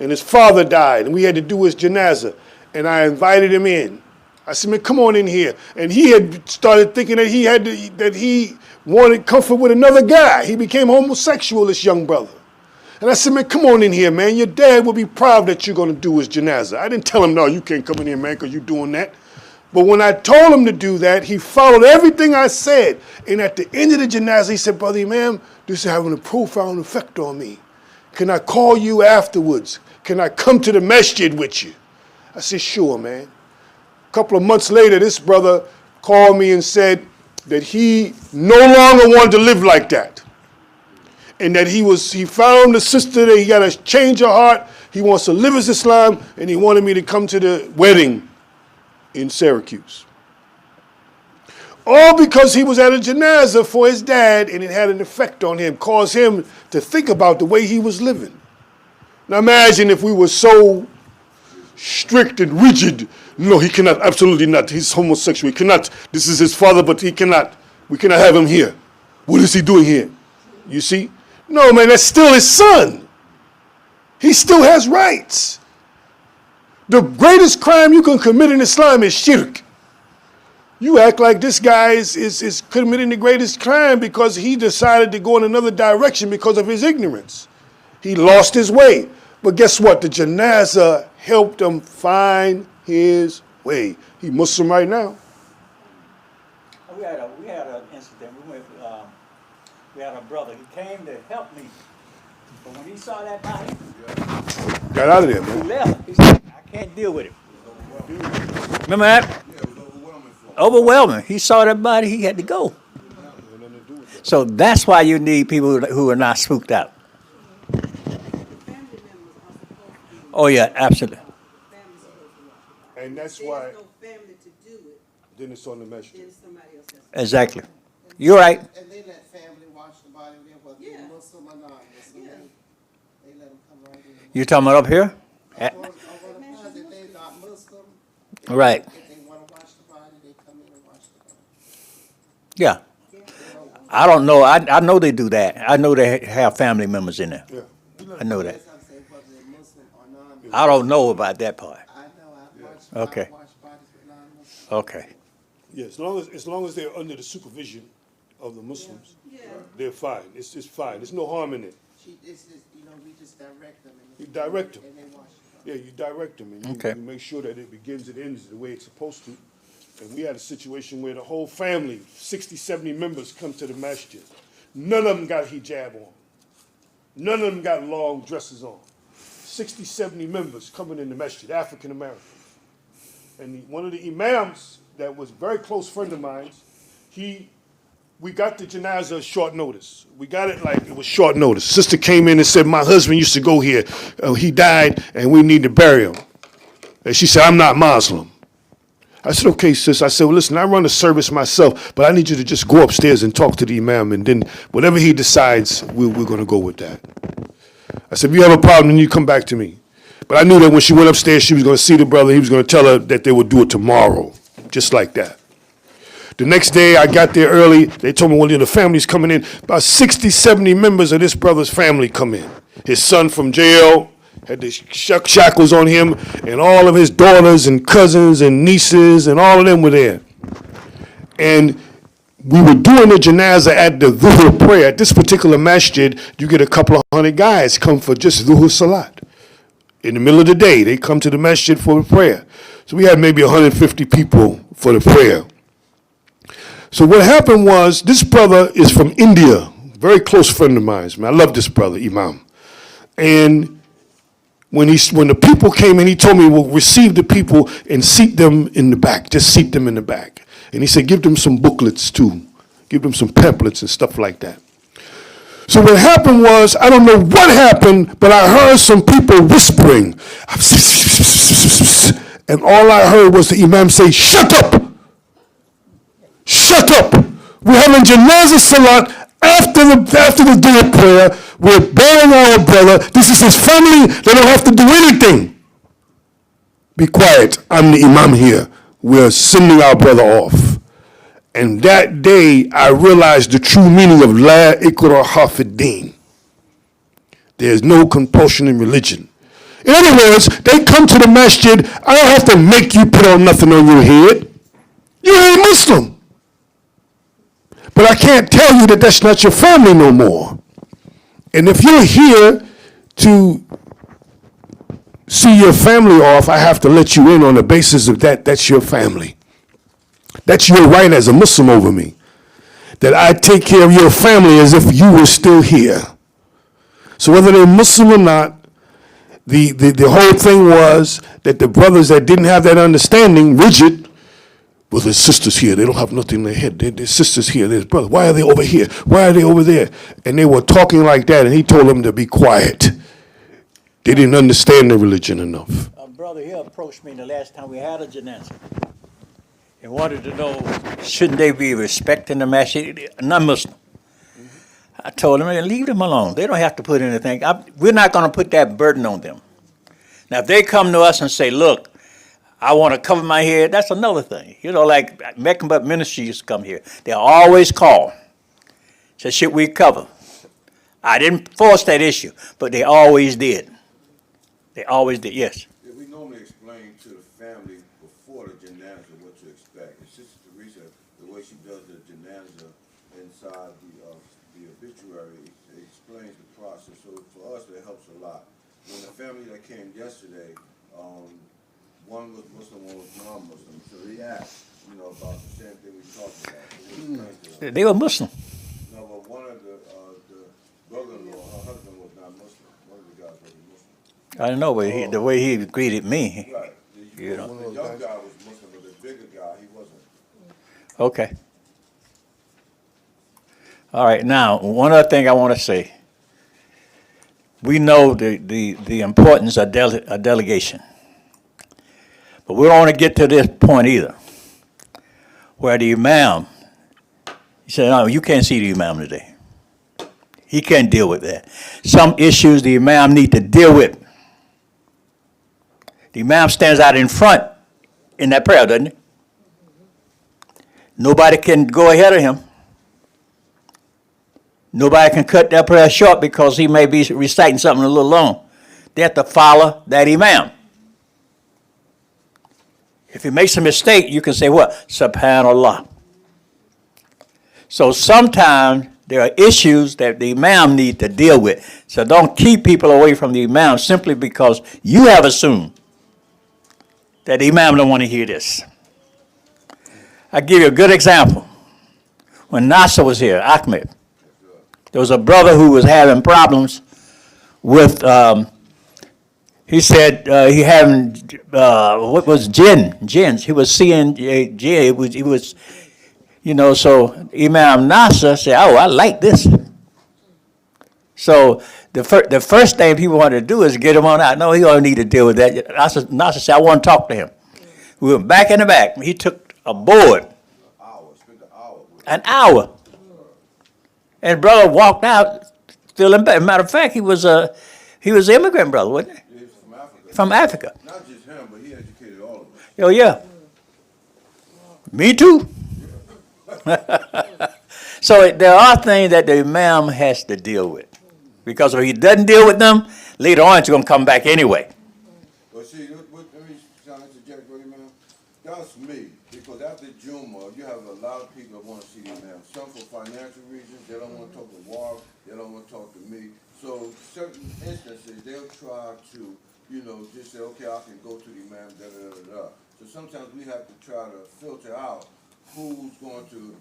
[SPEAKER 3] And his father died, and we had to do his janazah. And I invited him in. I said, man, come on in here. And he had started thinking that he wanted comfort with another guy. He became homosexual, this young brother. And I said, man, come on in here, man. Your dad will be proud that you're going to do his janazah. I didn't tell him, no, you can't come in here, man, because you're doing that. But when I told him to do that, he followed everything I said. And at the end of the Janazah, he said, Brother Imam, this is having a profound effect on me. Can I call you afterwards? Can I come to the masjid with you? I said, sure, man. A couple of months later, this brother called me and said that he no longer wanted to live like that. And that he found a sister that he got to change her heart. He wants to live as Islam, and he wanted me to come to the wedding in Syracuse. All because he was at a Janazah for his dad, and it had an effect on him, caused him to think about the way he was living. Now imagine if we were so strict and rigid. No, he cannot, absolutely not. He's homosexual. He cannot. This is his father, but he cannot. We cannot have him here. What is he doing here? You see? No, man, that's still his son. He still has rights. The greatest crime you can commit in Islam is shirk. You act like this guy is committing the greatest crime because he decided to go in another direction because of his ignorance. He lost his way. But guess what? The Janazah helped him find his way. He Muslim right now.
[SPEAKER 1] We had an incident. We had a brother. He came to help me. But when he saw that body,
[SPEAKER 3] Got out of there,
[SPEAKER 1] he
[SPEAKER 3] man.
[SPEAKER 1] left. He said, I can't deal with it. Remember that? Overwhelming. He saw that body, he had to go. So that's why you need people who are not spooked out. Oh yeah, absolutely.
[SPEAKER 3] And that's
[SPEAKER 9] There's
[SPEAKER 3] why
[SPEAKER 9] no family to do it,
[SPEAKER 3] then it's on the masjid.
[SPEAKER 9] then somebody else has to.
[SPEAKER 1] Exactly. You're right.
[SPEAKER 10] And they let family watch the body there, whether
[SPEAKER 9] Yeah.
[SPEAKER 10] they're Muslim or non-Muslim.
[SPEAKER 9] Yeah.
[SPEAKER 10] They let them come right in.
[SPEAKER 1] You talking about up here?
[SPEAKER 10] Or if they're not Muslim,
[SPEAKER 1] Right.
[SPEAKER 10] if they want to watch the body, they come in and watch the body.
[SPEAKER 1] Yeah. I don't know. I know they do that. I know they have family members in there.
[SPEAKER 3] Yeah.
[SPEAKER 1] I know that.
[SPEAKER 10] That's how I say whether they're Muslim or non-Muslim.
[SPEAKER 1] I don't know about that part.
[SPEAKER 10] I know, I've watched,
[SPEAKER 1] Okay.
[SPEAKER 10] I've watched bodies with non-Muslims.
[SPEAKER 1] Okay.
[SPEAKER 3] Yeah, as long as they're under the supervision of the Muslims,
[SPEAKER 9] Yeah.
[SPEAKER 3] they're fine. It's fine. There's no harm in it.
[SPEAKER 10] It's just, we just direct them. And
[SPEAKER 3] You direct them.
[SPEAKER 10] And they watch the body.
[SPEAKER 3] Yeah, you direct them and
[SPEAKER 1] Okay.
[SPEAKER 3] you make sure that it begins and ends the way it's supposed to. And we had a situation where the whole family, 60, 70 members, come to the masjid. None of them got hijab on. None of them got long dresses on. 60, 70 members coming in the masjid, African American. And one of the imams that was a very close friend of mine, we got the Janazah at short notice. We got it like it was short notice. Sister came in and said, my husband used to go here. He died and we need to bury him. And she said, I'm not Muslim. I said, okay, sis. I said, well, listen, I run a service myself, but I need you to just go upstairs and talk to the imam, and then whatever he decides, we're going to go with that. I said, if you have a problem, then you come back to me. But I knew that when she went upstairs, she was going to see the brother. He was going to tell her that they would do it tomorrow, just like that. The next day, I got there early. They told me, well, the family's coming in. About 60, 70 members of this brother's family come in. His son from jail had the shackles on him, and all of his daughters and cousins and nieces and all of them were there. And we were doing the Janazah at the Dhuhr prayer. At this particular masjid, you get a couple of hundred guys come for just Dhuhr Salat. In the middle of the day, they come to the masjid for the prayer. So we had maybe 150 people for the prayer. So what happened was, this brother is from India, very close friend of mine. Man, I love this brother, Imam. And when the people came in, he told me, well, receive the people and seat them in the back. Just seat them in the back. And he said, give them some booklets too. Give them some pamphlets and stuff like that. So what happened was, I don't know what happened, but I heard some people whispering. And all I heard was the Imam say, shut up! Shut up! We're having Janazah Salat after the Dhuhr prayer. We're burying our brother. This is his family. They don't have to do anything. Be quiet. I'm the Imam here. We're sending our brother off. And that day, I realized the true meaning of La Ikraha Fid Din. There's no compulsion in religion. In other words, they come to the masjid. I don't have to make you put on nothing on your head. You ain't Muslim. But I can't tell you that that's not your family no more. And if you're here to see your family off, I have to let you in on the basis of that. That's your family. That's your right as a Muslim over me. That I take care of your family as if you were still here. So whether they're Muslim or not, the whole thing was that the brothers that didn't have that understanding, rigid, well, there's sisters here. They don't have nothing in their head. There's sisters here. There's brothers. Why are they over here? Why are they over there? And they were talking like that, and he told them to be quiet. They didn't understand the religion enough.
[SPEAKER 1] A brother here approached me the last time we had a Janazah and wanted to know, shouldn't they be respecting the Masjid, non-Muslim? I told him, leave them alone. They don't have to put anything. We're not going to put that burden on them. Now, if they come to us and say, look, I want to cover my head, that's another thing. You know, like Mecklenburg Ministry used to come here. They always call. Say, should we cover? I didn't force that issue, but they always did. They always did, yes.
[SPEAKER 8] Yeah, we normally explain to the family before the Janazah what to expect. And Sister Teresa, the way she does the Janazah inside the obituary, it explains the process. So for us, that helps a lot. When the family that came yesterday, one was Muslim, one was non-Muslim. So they asked, about the same thing we talked about. So
[SPEAKER 1] They were Muslim.
[SPEAKER 8] no, but one of the brother-in-law, her husband was not Muslim. One of the guys wasn't Muslim.
[SPEAKER 1] I don't know, but the way he greeted me.
[SPEAKER 8] Right.
[SPEAKER 1] You know.
[SPEAKER 8] The young guy was Muslim, but the bigger guy, he wasn't.
[SPEAKER 1] Okay. All right, now, one other thing I want to say. We know the importance of delegation. But we don't want to get to this point either, where the Imam, he said, no, you can't see the Imam today. He can't deal with that. Some issues the Imam need to deal with. The Imam stands out in front in that prayer, doesn't he? Nobody can go ahead of him. Nobody can cut that prayer short because he may be reciting something a little long. They have to follow that Imam. If he makes a mistake, you can say what? Subhanallah. So sometimes there are issues that the Imam needs to deal with. So don't keep people away from the Imam simply because you have assumed that the Imam don't want to hear this. I'll give you a good example. When Nasser was here, Ahmed, there was a brother who was having problems with, he said he having, what was jinns. He was seeing jinn. He was, so Imam Nasser said, oh, I like this. So the first thing people wanted to do is get him on out. No, he don't need to deal with that. Nasser said, I want to talk to him. We went back in the back. He took a board. An hour. And brother walked out feeling bad. Matter of fact, he was an immigrant brother, wasn't he?
[SPEAKER 8] He was from Africa.
[SPEAKER 1] From Africa.
[SPEAKER 8] Not just him, but he educated all of us.
[SPEAKER 1] Oh, yeah. Me too. So there are things that the Imam has to deal with. Because if he doesn't deal with them, later on it's going to come back anyway.
[SPEAKER 8] Well, see, let me interject for you, man. That's me. Because after Juma, you have a lot of people that want to see the Imam. Some for financial reasons. They don't want to talk to War. They don't want to talk to me. So certain instances, they'll try to, just say, okay, I can go to the Imam, da-da-da-da. So sometimes we have to try to filter out who's going to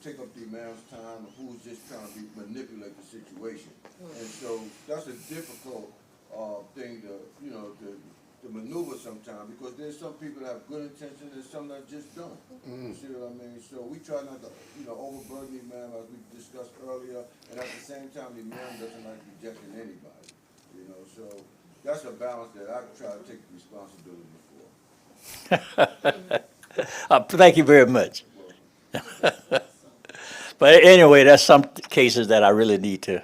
[SPEAKER 8] take up the Imam's time and who's just trying to manipulate the situation. And so that's a difficult thing to maneuver sometimes, because there's some people that have good intentions and some that just don't. You see what I mean? So we try not to, overburden the Imam, as we discussed earlier, and at the same time, the Imam doesn't like rejecting anybody. So that's a balance that I try to take responsibility for.
[SPEAKER 1] Thank you very much. But anyway, there's some cases that I really need to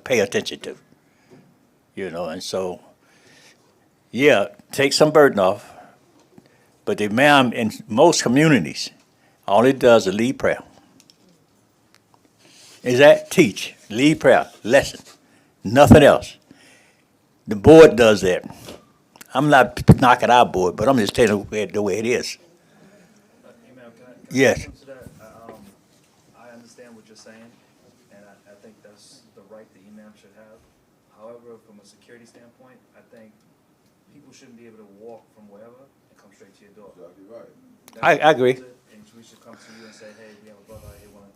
[SPEAKER 1] pay attention to. And so, yeah, take some burden off. But the Imam in most communities all it does is lead prayer. Is that teach, lead prayer, lesson, nothing else. The board does that. I'm not knocking our board, but I'm just telling you the way it is.
[SPEAKER 5] Imam, can I
[SPEAKER 1] Yes.
[SPEAKER 5] answer that? I understand what you're saying, and I think that's the right the Imam should have. However, from a security standpoint, I think people shouldn't be able to walk from wherever and come straight to your door.
[SPEAKER 8] Exactly right.
[SPEAKER 1] I agree.
[SPEAKER 5] And we should come to you and say, hey, we have a brother out here wanna,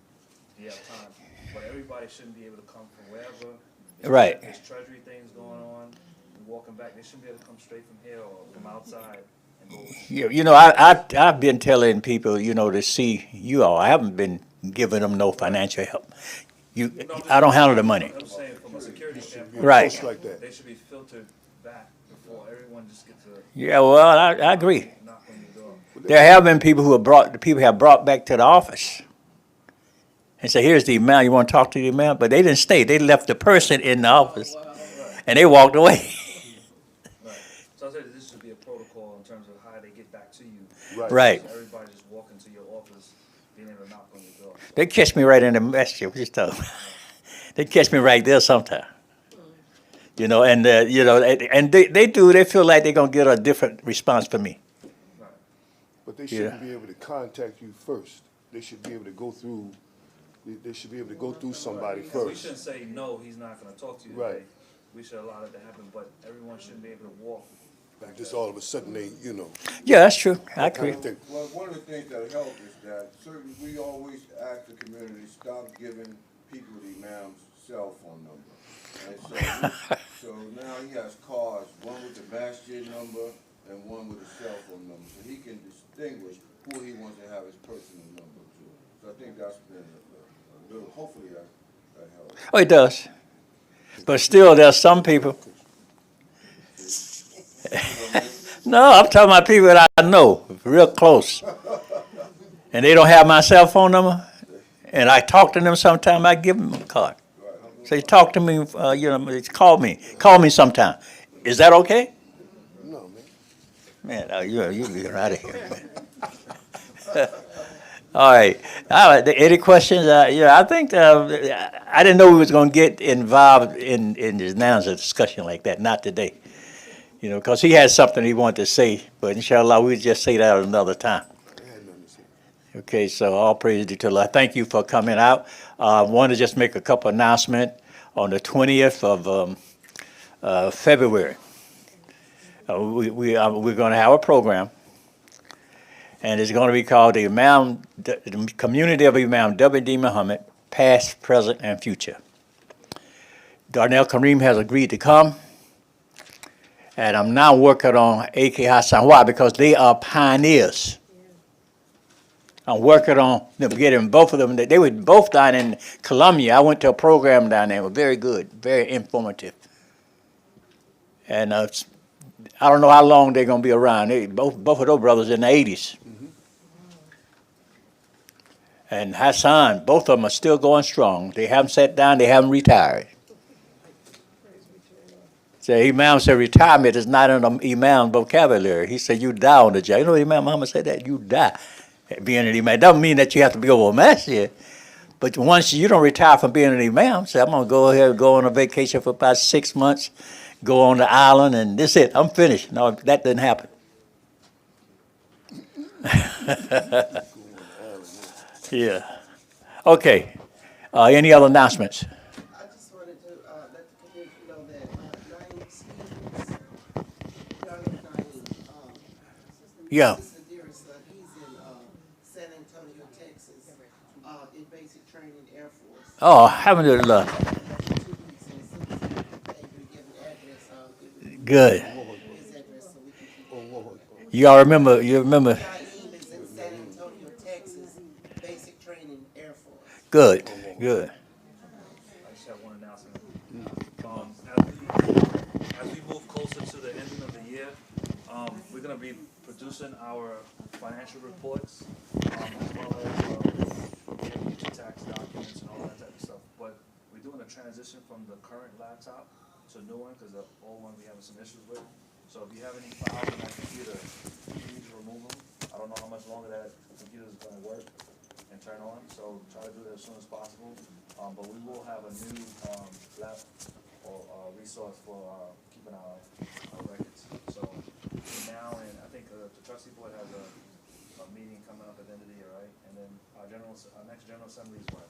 [SPEAKER 5] do you have time? But everybody shouldn't be able to come from wherever.
[SPEAKER 1] Right.
[SPEAKER 5] There's treasury things going on, and walking back, they shouldn't be able to come straight from here or from outside and go.
[SPEAKER 1] You know, I've been telling people, you know, to see you all. I haven't been giving them no financial help. I don't handle the money.
[SPEAKER 5] I'm saying from a security standpoint.
[SPEAKER 1] Right.
[SPEAKER 3] Post like that.
[SPEAKER 5] They should be filtered back before everyone just gets a
[SPEAKER 1] Yeah, well, I agree.
[SPEAKER 5] knock on your door.
[SPEAKER 1] There have been people who have brought back to the office and say, here's the amount, you want to talk to the amount? But they didn't stay. They left the person in the office and they walked away.
[SPEAKER 5] Right. So I said this should be a protocol in terms of how they get back to you.
[SPEAKER 1] Right.
[SPEAKER 5] So everybody just walk into your office, being able to knock on your door.
[SPEAKER 1] They catch me right in the Masjid. Just tell them. They catch me right there sometime. You know, and you know, and they feel like they're gonna get a different response from me.
[SPEAKER 5] Right.
[SPEAKER 3] But they shouldn't be able to contact you first. They should be able to go through, they should be able to go through somebody
[SPEAKER 5] We
[SPEAKER 3] first.
[SPEAKER 5] shouldn't say, no, he's not gonna talk to you
[SPEAKER 3] Right.
[SPEAKER 5] today. We should allow that to happen, but everyone shouldn't be able to walk.
[SPEAKER 3] Like just all of a sudden they, you know.
[SPEAKER 1] Yeah, that's true. I agree.
[SPEAKER 8] Well, one of the things that help is that we always ask the community, stop giving people the imam's cell phone number. And so now he has cards, one with the masjid number and one with a cell phone number. So he can distinguish who he wants to have his personal number to. So I think that's been a little, hopefully that helps.
[SPEAKER 1] Oh, it does. But still, there's some people. No, I'm talking about people that I know, real close. And they don't have my cell phone number. And I talk to them sometime, I give them a card. Say, talk to me, you know, call me sometime. Is that okay?
[SPEAKER 3] No, man.
[SPEAKER 1] Man, you're out of here, man. All right. Any questions? Yeah, I think I didn't know we was going to get involved in this Janazah discussion like that. Not today. You know, because he had something he wanted to say, but inshallah, we'll just say that another time. Okay, so all praise to Allah. Thank you for coming out. I want to just make a couple announcements. On the 20th of February, we're going to have a program, and it's going to be called the Community of Imam W.D. Muhammad, Past, Present, and Future. Darnell Kareem has agreed to come, and I'm now working on A.K. Hassan. Why? Because they are pioneers. I'm working on getting both of them. They were both down in Columbia. I went to a program down there. It was very good, very informative. And I don't know how long they're going to be around. Both of those brothers in the 80s. Mm-hmm. And Hassan, both of them are still going strong. They haven't sat down. They haven't retired. So Imam said retirement is not in the Imam vocabulary. He said you die on the job. You know Imam Muhammad said that? You die. Being an imam doesn't mean that you have to be over a masjid, but once you don't retire from being an imam, say I'm gonna go ahead, go on a vacation for about 6 months, go on the island, and that's it. I'm finished. No, that didn't happen. Yeah. Okay. Any other announcements?
[SPEAKER 10] I just wanted to let the community know that Naeem Stevens, young Naeem,
[SPEAKER 1] Yeah.
[SPEAKER 10] Sister Dearest, he's in San Antonio, Texas, in basic training Air Force.
[SPEAKER 1] Oh, alhamdulillah.
[SPEAKER 10] 2 weeks, and as soon as he able to give an address,
[SPEAKER 1] Good.
[SPEAKER 10] his address so we can keep
[SPEAKER 1] You all remember?
[SPEAKER 10] Naeem is in San Antonio, Texas, basic training Air Force.
[SPEAKER 1] Good. Good.
[SPEAKER 5] I just have one announcement. As we move closer to the ending of the year, we're going to be producing our financial reports, as well as tax documents and all that type of stuff. But we're doing a transition from the current laptop to a new one because the old one we having some issues with. So if you have any files on that computer, please remove them. I don't know how much longer that computer is going to work and turn on, so try to do that as soon as possible. But we will have a new lab or resource for keeping our records. So now, and I think the trustee board has a meeting coming up at the end of the year, right? And then our next general assembly is when?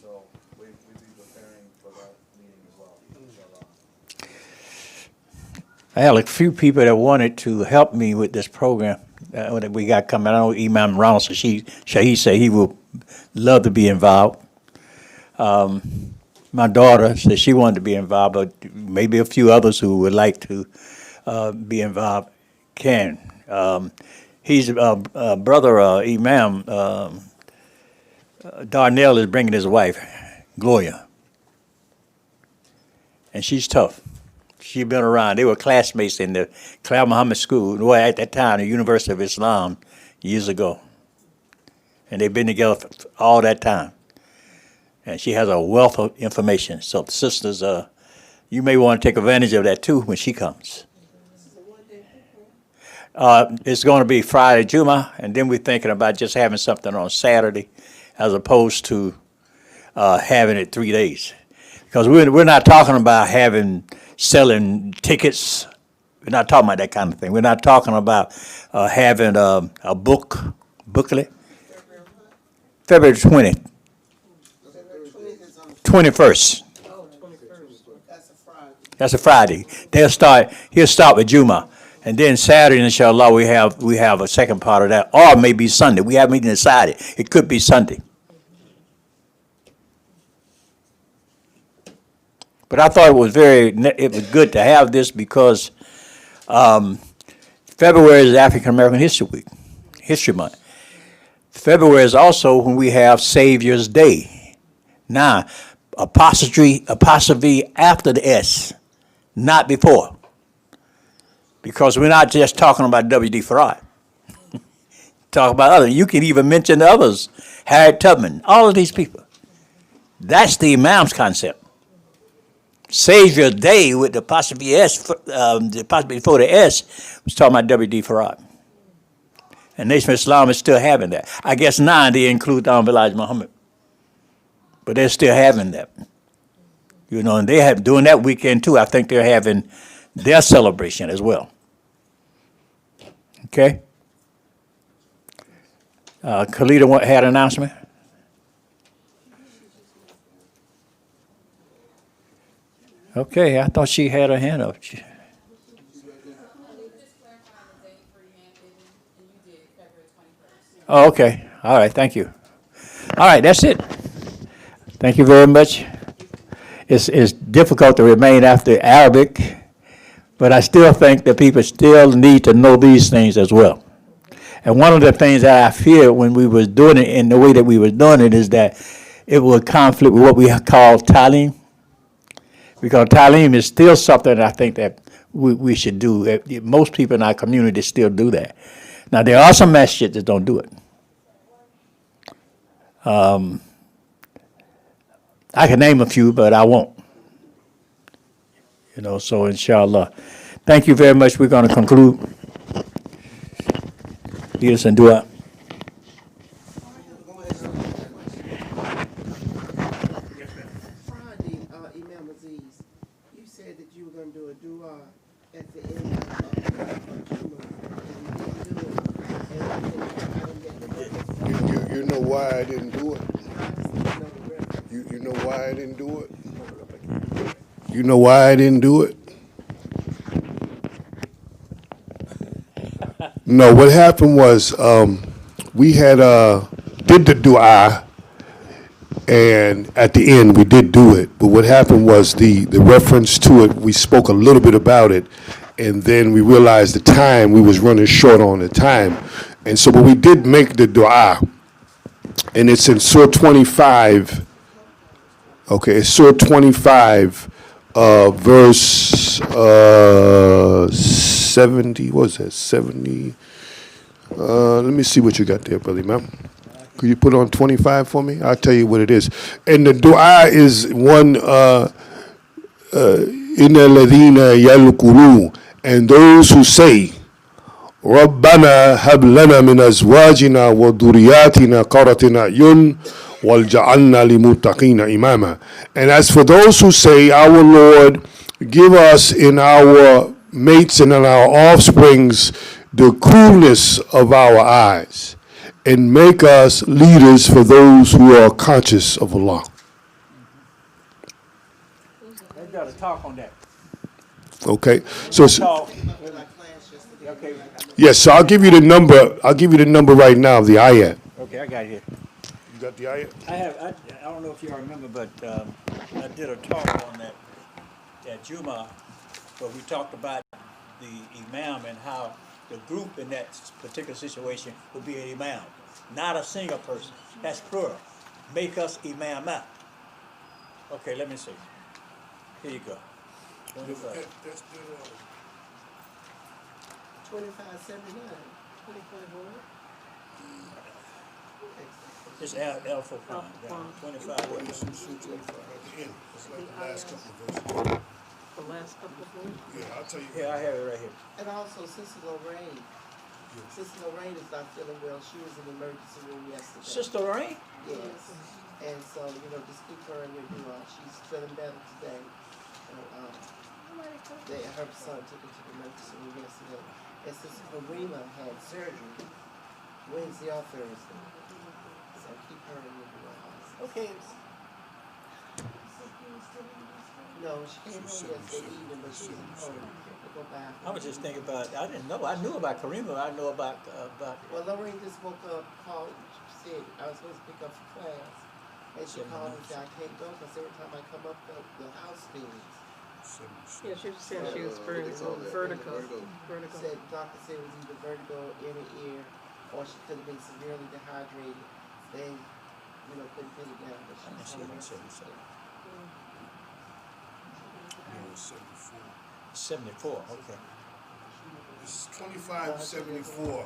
[SPEAKER 5] So we'll be preparing for that meeting as well. Inshallah.
[SPEAKER 1] I had a few people that wanted to help me with this program. that we got coming. I know Imam Ron, so Shaheed said he would love to be involved. My daughter said she wanted to be involved, but maybe a few others who would like to be involved can. He's brother Imam Darnell is bringing his wife, Gloria, and she's tough. She's been around. They were classmates in the Clare Muhammad School, well, at that time, the University of Islam, years ago. And they've been together for all that time. And she has a wealth of information. So, sisters, you may want to take advantage of that too when she comes. It's going to be Friday, Juma, and then we're thinking about just having something on Saturday as opposed to having it 3 days. Because we're not talking about selling tickets. We're not talking about that kind of thing. We're not talking about having a booklet. February 20th. 21st. That's a Friday. He'll start with Juma. And then Saturday, inshallah, we have a second part of that. Or maybe Sunday. We haven't even decided. It could be Sunday. But I thought it was good to have this because February is African American History Week, History Month. February is also when we have Savior's Day. Now, apostrophe after the S, not before. Because we're not just talking about W.D. Farad. Talk about others. You can even mention others. Harriet Tubman, all of these people. That's the Imam's concept. Savior's Day with the apostrophe S, the apostrophe before the S, was talking about W.D. Farad. And Nation of Islam is still having that. I guess now they include Elijah Muhammad. But they're still having that. You know, and they have doing that weekend too. I think they're having their celebration as well. Okay? Khalil had an announcement? Okay, I thought she had her hand up. Oh, okay. All right, thank you. All right, that's it. Thank you very much. It's difficult to remain after Arabic, but I still think that people still need to know these things as well. And one of the things that I feared when we was doing it in the way that we was doing it is that it would conflict with what we call talim. Because talim is still something that I think that we should do. Most people in our community still do that. Now, there are some masjids that don't do it. I can name a few, but I won't. You know, so inshallah. Thank you very much. We're going to conclude. Lead us in dua.
[SPEAKER 10] Friday, Imam Azeez, you said that you were going to do a dua at the end of
[SPEAKER 3] You know why I didn't do it? You know why I didn't do it? You know why I didn't do it? No, what happened was we had did the dua, and at the end we did do it. But what happened was the reference to it, we spoke a little bit about it, and then we realized the time, we was running short on the time. And so but we did make the dua, and it's in Surah 25. Okay, it's Surah 25, verse 70, what was that, 70? Let me see what you got there, Brother Imam. Could you put on 25 for me? I'll tell you what it is. And the dua is one, Inna ladhina yalkulu, and those who say, Rabbana hab lana min azwajina wa dhurriyatina qurrata a'yun walja'alna limuttaqina imama. And as for those who say, our Lord, give us in our mates and in our offsprings the coolness of our eyes, and make us leaders for those who are conscious of Allah.
[SPEAKER 1] They got to talk on that.
[SPEAKER 3] Okay, so,
[SPEAKER 1] Talk. Okay,
[SPEAKER 3] yes, so I'll give you the number, right now of the IAT.
[SPEAKER 1] okay, I got it here.
[SPEAKER 3] You got the IAT?
[SPEAKER 1] I don't know if y'all remember, but I did a talk on that Juma, where we talked about the imam and how the group in that particular situation would be an imam, not a single person. That's plural. Make us imam out. Okay, let me see. Here you go. 25.
[SPEAKER 6] 2579.
[SPEAKER 1] It's L for prime. 25 what?
[SPEAKER 10] The last couple of words?
[SPEAKER 3] Yeah, I'll tell you.
[SPEAKER 1] Here, I have it right here.
[SPEAKER 6] And also Sister Lorraine. Sister Lorraine is not feeling well. She was in the emergency room yesterday.
[SPEAKER 1] Sister Lorraine?
[SPEAKER 6] Yes. And so, just keep her in your dua. She's feeling better today. And, her son took her to the emergency room yesterday. And Sister Karima had surgery Wednesday or Thursday. So keep her in your dua. Okay. No, she came home yesterday evening, but she was home to go back.
[SPEAKER 1] I was just thinking about, I didn't know. I knew about Karima. I know about.
[SPEAKER 6] Well, Lorraine just woke up, called, she said, I was supposed to pick up for class. And she called and said, I can't go because every time I come up, the house spins.
[SPEAKER 10] Yeah, she said she was vertigo.
[SPEAKER 6] Said, the doctor said it was either vertigo in the ear or she could have been severely dehydrated. They, couldn't pin it down, but she was home.
[SPEAKER 1] 74, okay.
[SPEAKER 3] It's 2574.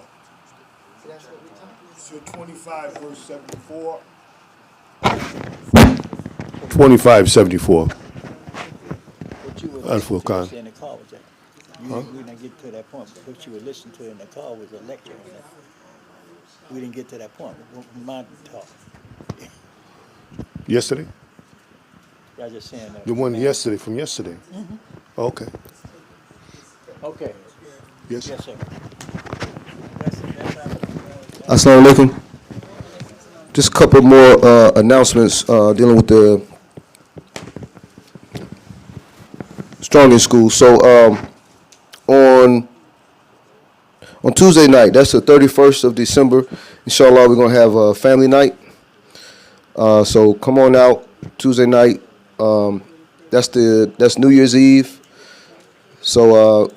[SPEAKER 6] So that's what we talking
[SPEAKER 3] So 25 verse 74. 2574.
[SPEAKER 1] What you were
[SPEAKER 3] Full con.
[SPEAKER 1] listening to in the car was that. We didn't get to that point, but what you were listening to in the car was a lecture on that. We didn't get to that point. My talk.
[SPEAKER 3] Yesterday?
[SPEAKER 1] I was just saying that.
[SPEAKER 3] The one yesterday, from yesterday? Okay.
[SPEAKER 1] Okay.
[SPEAKER 3] Yes.
[SPEAKER 1] Yes, sir.
[SPEAKER 13] Assalamu alaikum. Just a couple more announcements dealing with the Strong in School. So on Tuesday night, that's the 31st of December, inshallah, we're going to have a family night. So come on out Tuesday night. That's New Year's Eve. So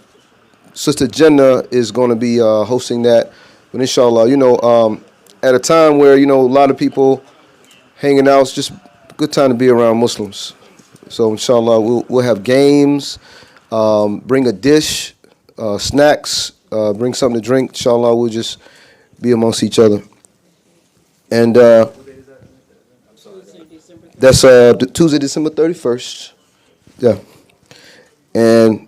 [SPEAKER 13] Sister Jenna is going to be hosting that. But inshallah, at a time where, a lot of people hanging out, it's just a good time to be around Muslims. So inshallah, we'll have games, bring a dish, snacks, bring something to drink. Inshallah, we'll just be amongst each other. And that's Tuesday, December 31st. Yeah. And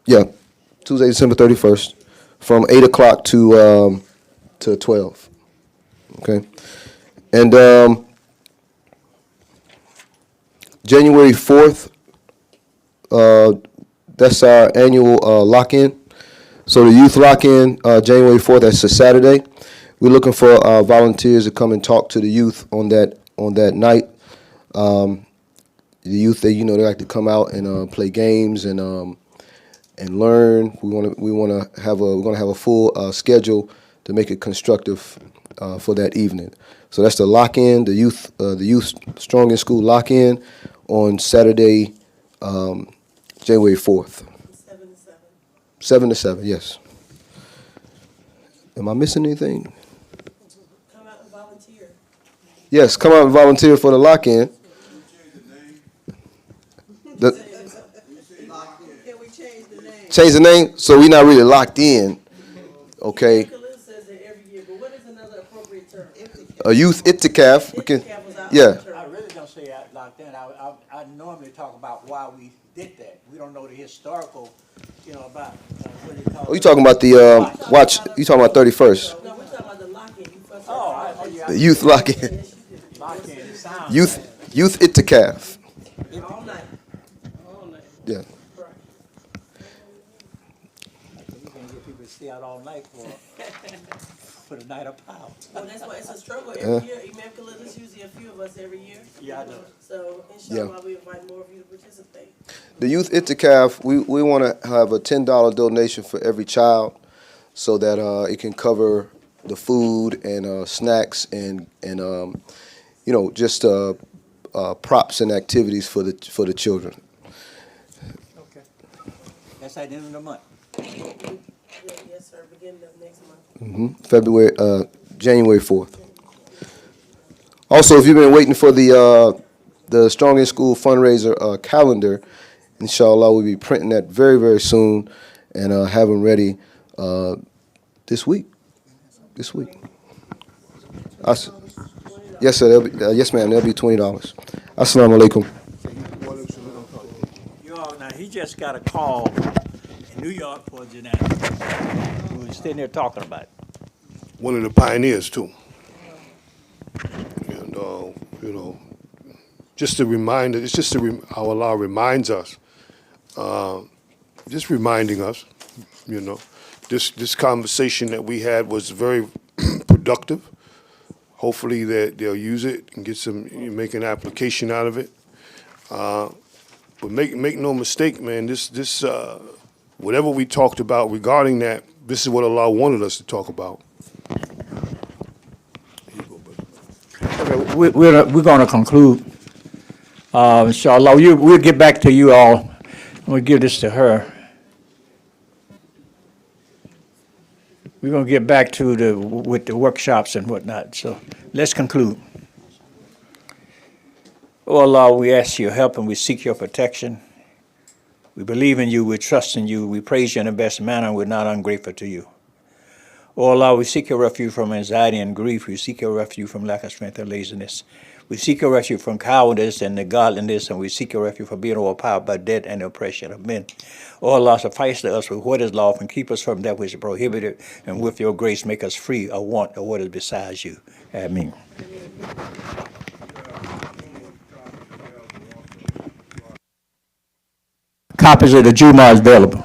[SPEAKER 13] yeah, Tuesday, December 31st, from 8 o'clock to 12. Okay. And January 4th, that's our annual lock-in. So the youth lock-in, January 4th, that's a Saturday. We're looking for volunteers to come and talk to the youth on that night. The youth, they like to come out and play games and learn. We're gonna have a full schedule to make it constructive for that evening. So that's the lock-in, the youth Strong in School lock-in on Saturday, January 4th.
[SPEAKER 6] 7 to 7.
[SPEAKER 13] 7 to 7, yes. Am I missing anything?
[SPEAKER 6] Come out and volunteer.
[SPEAKER 13] Yes, come out and volunteer for the lock-in.
[SPEAKER 6] Can we change the name?
[SPEAKER 13] Change the name, so we're not really locked in. Okay.
[SPEAKER 6] Khalil says that every year, but what is another appropriate term?
[SPEAKER 13] A youth itikaf. We can.
[SPEAKER 6] Itikaf was our
[SPEAKER 13] Yeah.
[SPEAKER 6] term.
[SPEAKER 1] I really don't say I locked in. I normally talk about why we did that. We don't know the historical, about what they call.
[SPEAKER 13] Oh, you talking about the watch? You talking about 31st?
[SPEAKER 6] No, we're talking about the lock-in.
[SPEAKER 1] Yeah.
[SPEAKER 13] The youth lock-in.
[SPEAKER 1] Lock-in. It sounds
[SPEAKER 13] Youth
[SPEAKER 1] bad.
[SPEAKER 13] itikaf.
[SPEAKER 6] All night. All night.
[SPEAKER 13] Yeah.
[SPEAKER 1] We can't get people to stay out all night for. for the night of power.
[SPEAKER 14] Well, that's why it's a struggle every year. Imam Khalil, it's usually a few of us every year.
[SPEAKER 1] Yeah, I know.
[SPEAKER 14] So, inshallah, we invite more of you to participate.
[SPEAKER 13] The youth itikaf, we want to have a $10 donation for every child, so that it can cover the food and snacks and just props and activities for the children.
[SPEAKER 1] Okay. That's at the end of the month.
[SPEAKER 14] Yes, sir. Beginning of next month.
[SPEAKER 13] January 4th. Also, if you've been waiting for the Strong in School fundraiser calendar, inshallah, we'll be printing that very, very soon and have them ready this week. Yes, sir. Yes, ma'am. They'll be $20. Assalamu alaikum.
[SPEAKER 1] Now, he just got a call in New York for Janazah. We were sitting there talking about it.
[SPEAKER 3] One of the pioneers, too. And, just a reminder, it's just how Allah reminds us, just reminding us, this conversation that we had was very productive. Hopefully that they'll use it and make an application out of it. But make no mistake, man, this whatever we talked about regarding that, this is what Allah wanted us to talk about.
[SPEAKER 1] Okay, we're going to conclude. Inshallah, we'll get back to you all. We'll give this to her. We're going to get back to with the workshops and whatnot. So let's conclude. Oh Allah, we ask your help and we seek your protection. We believe in you, we trust in you, we praise you in the best manner, and we're not ungrateful to you. Oh Allah, we seek your refuge from anxiety and grief. We seek your refuge from lack of strength and laziness. We seek your refuge from cowardice and godliness, and we seek your refuge from being overpowered by debt and oppression of men. O Allah, suffice to us with what is lawful and keep us from that which is prohibited, and with your grace make us free of want of what is besides you. Ameen. Copies of the Jumu'ah is available.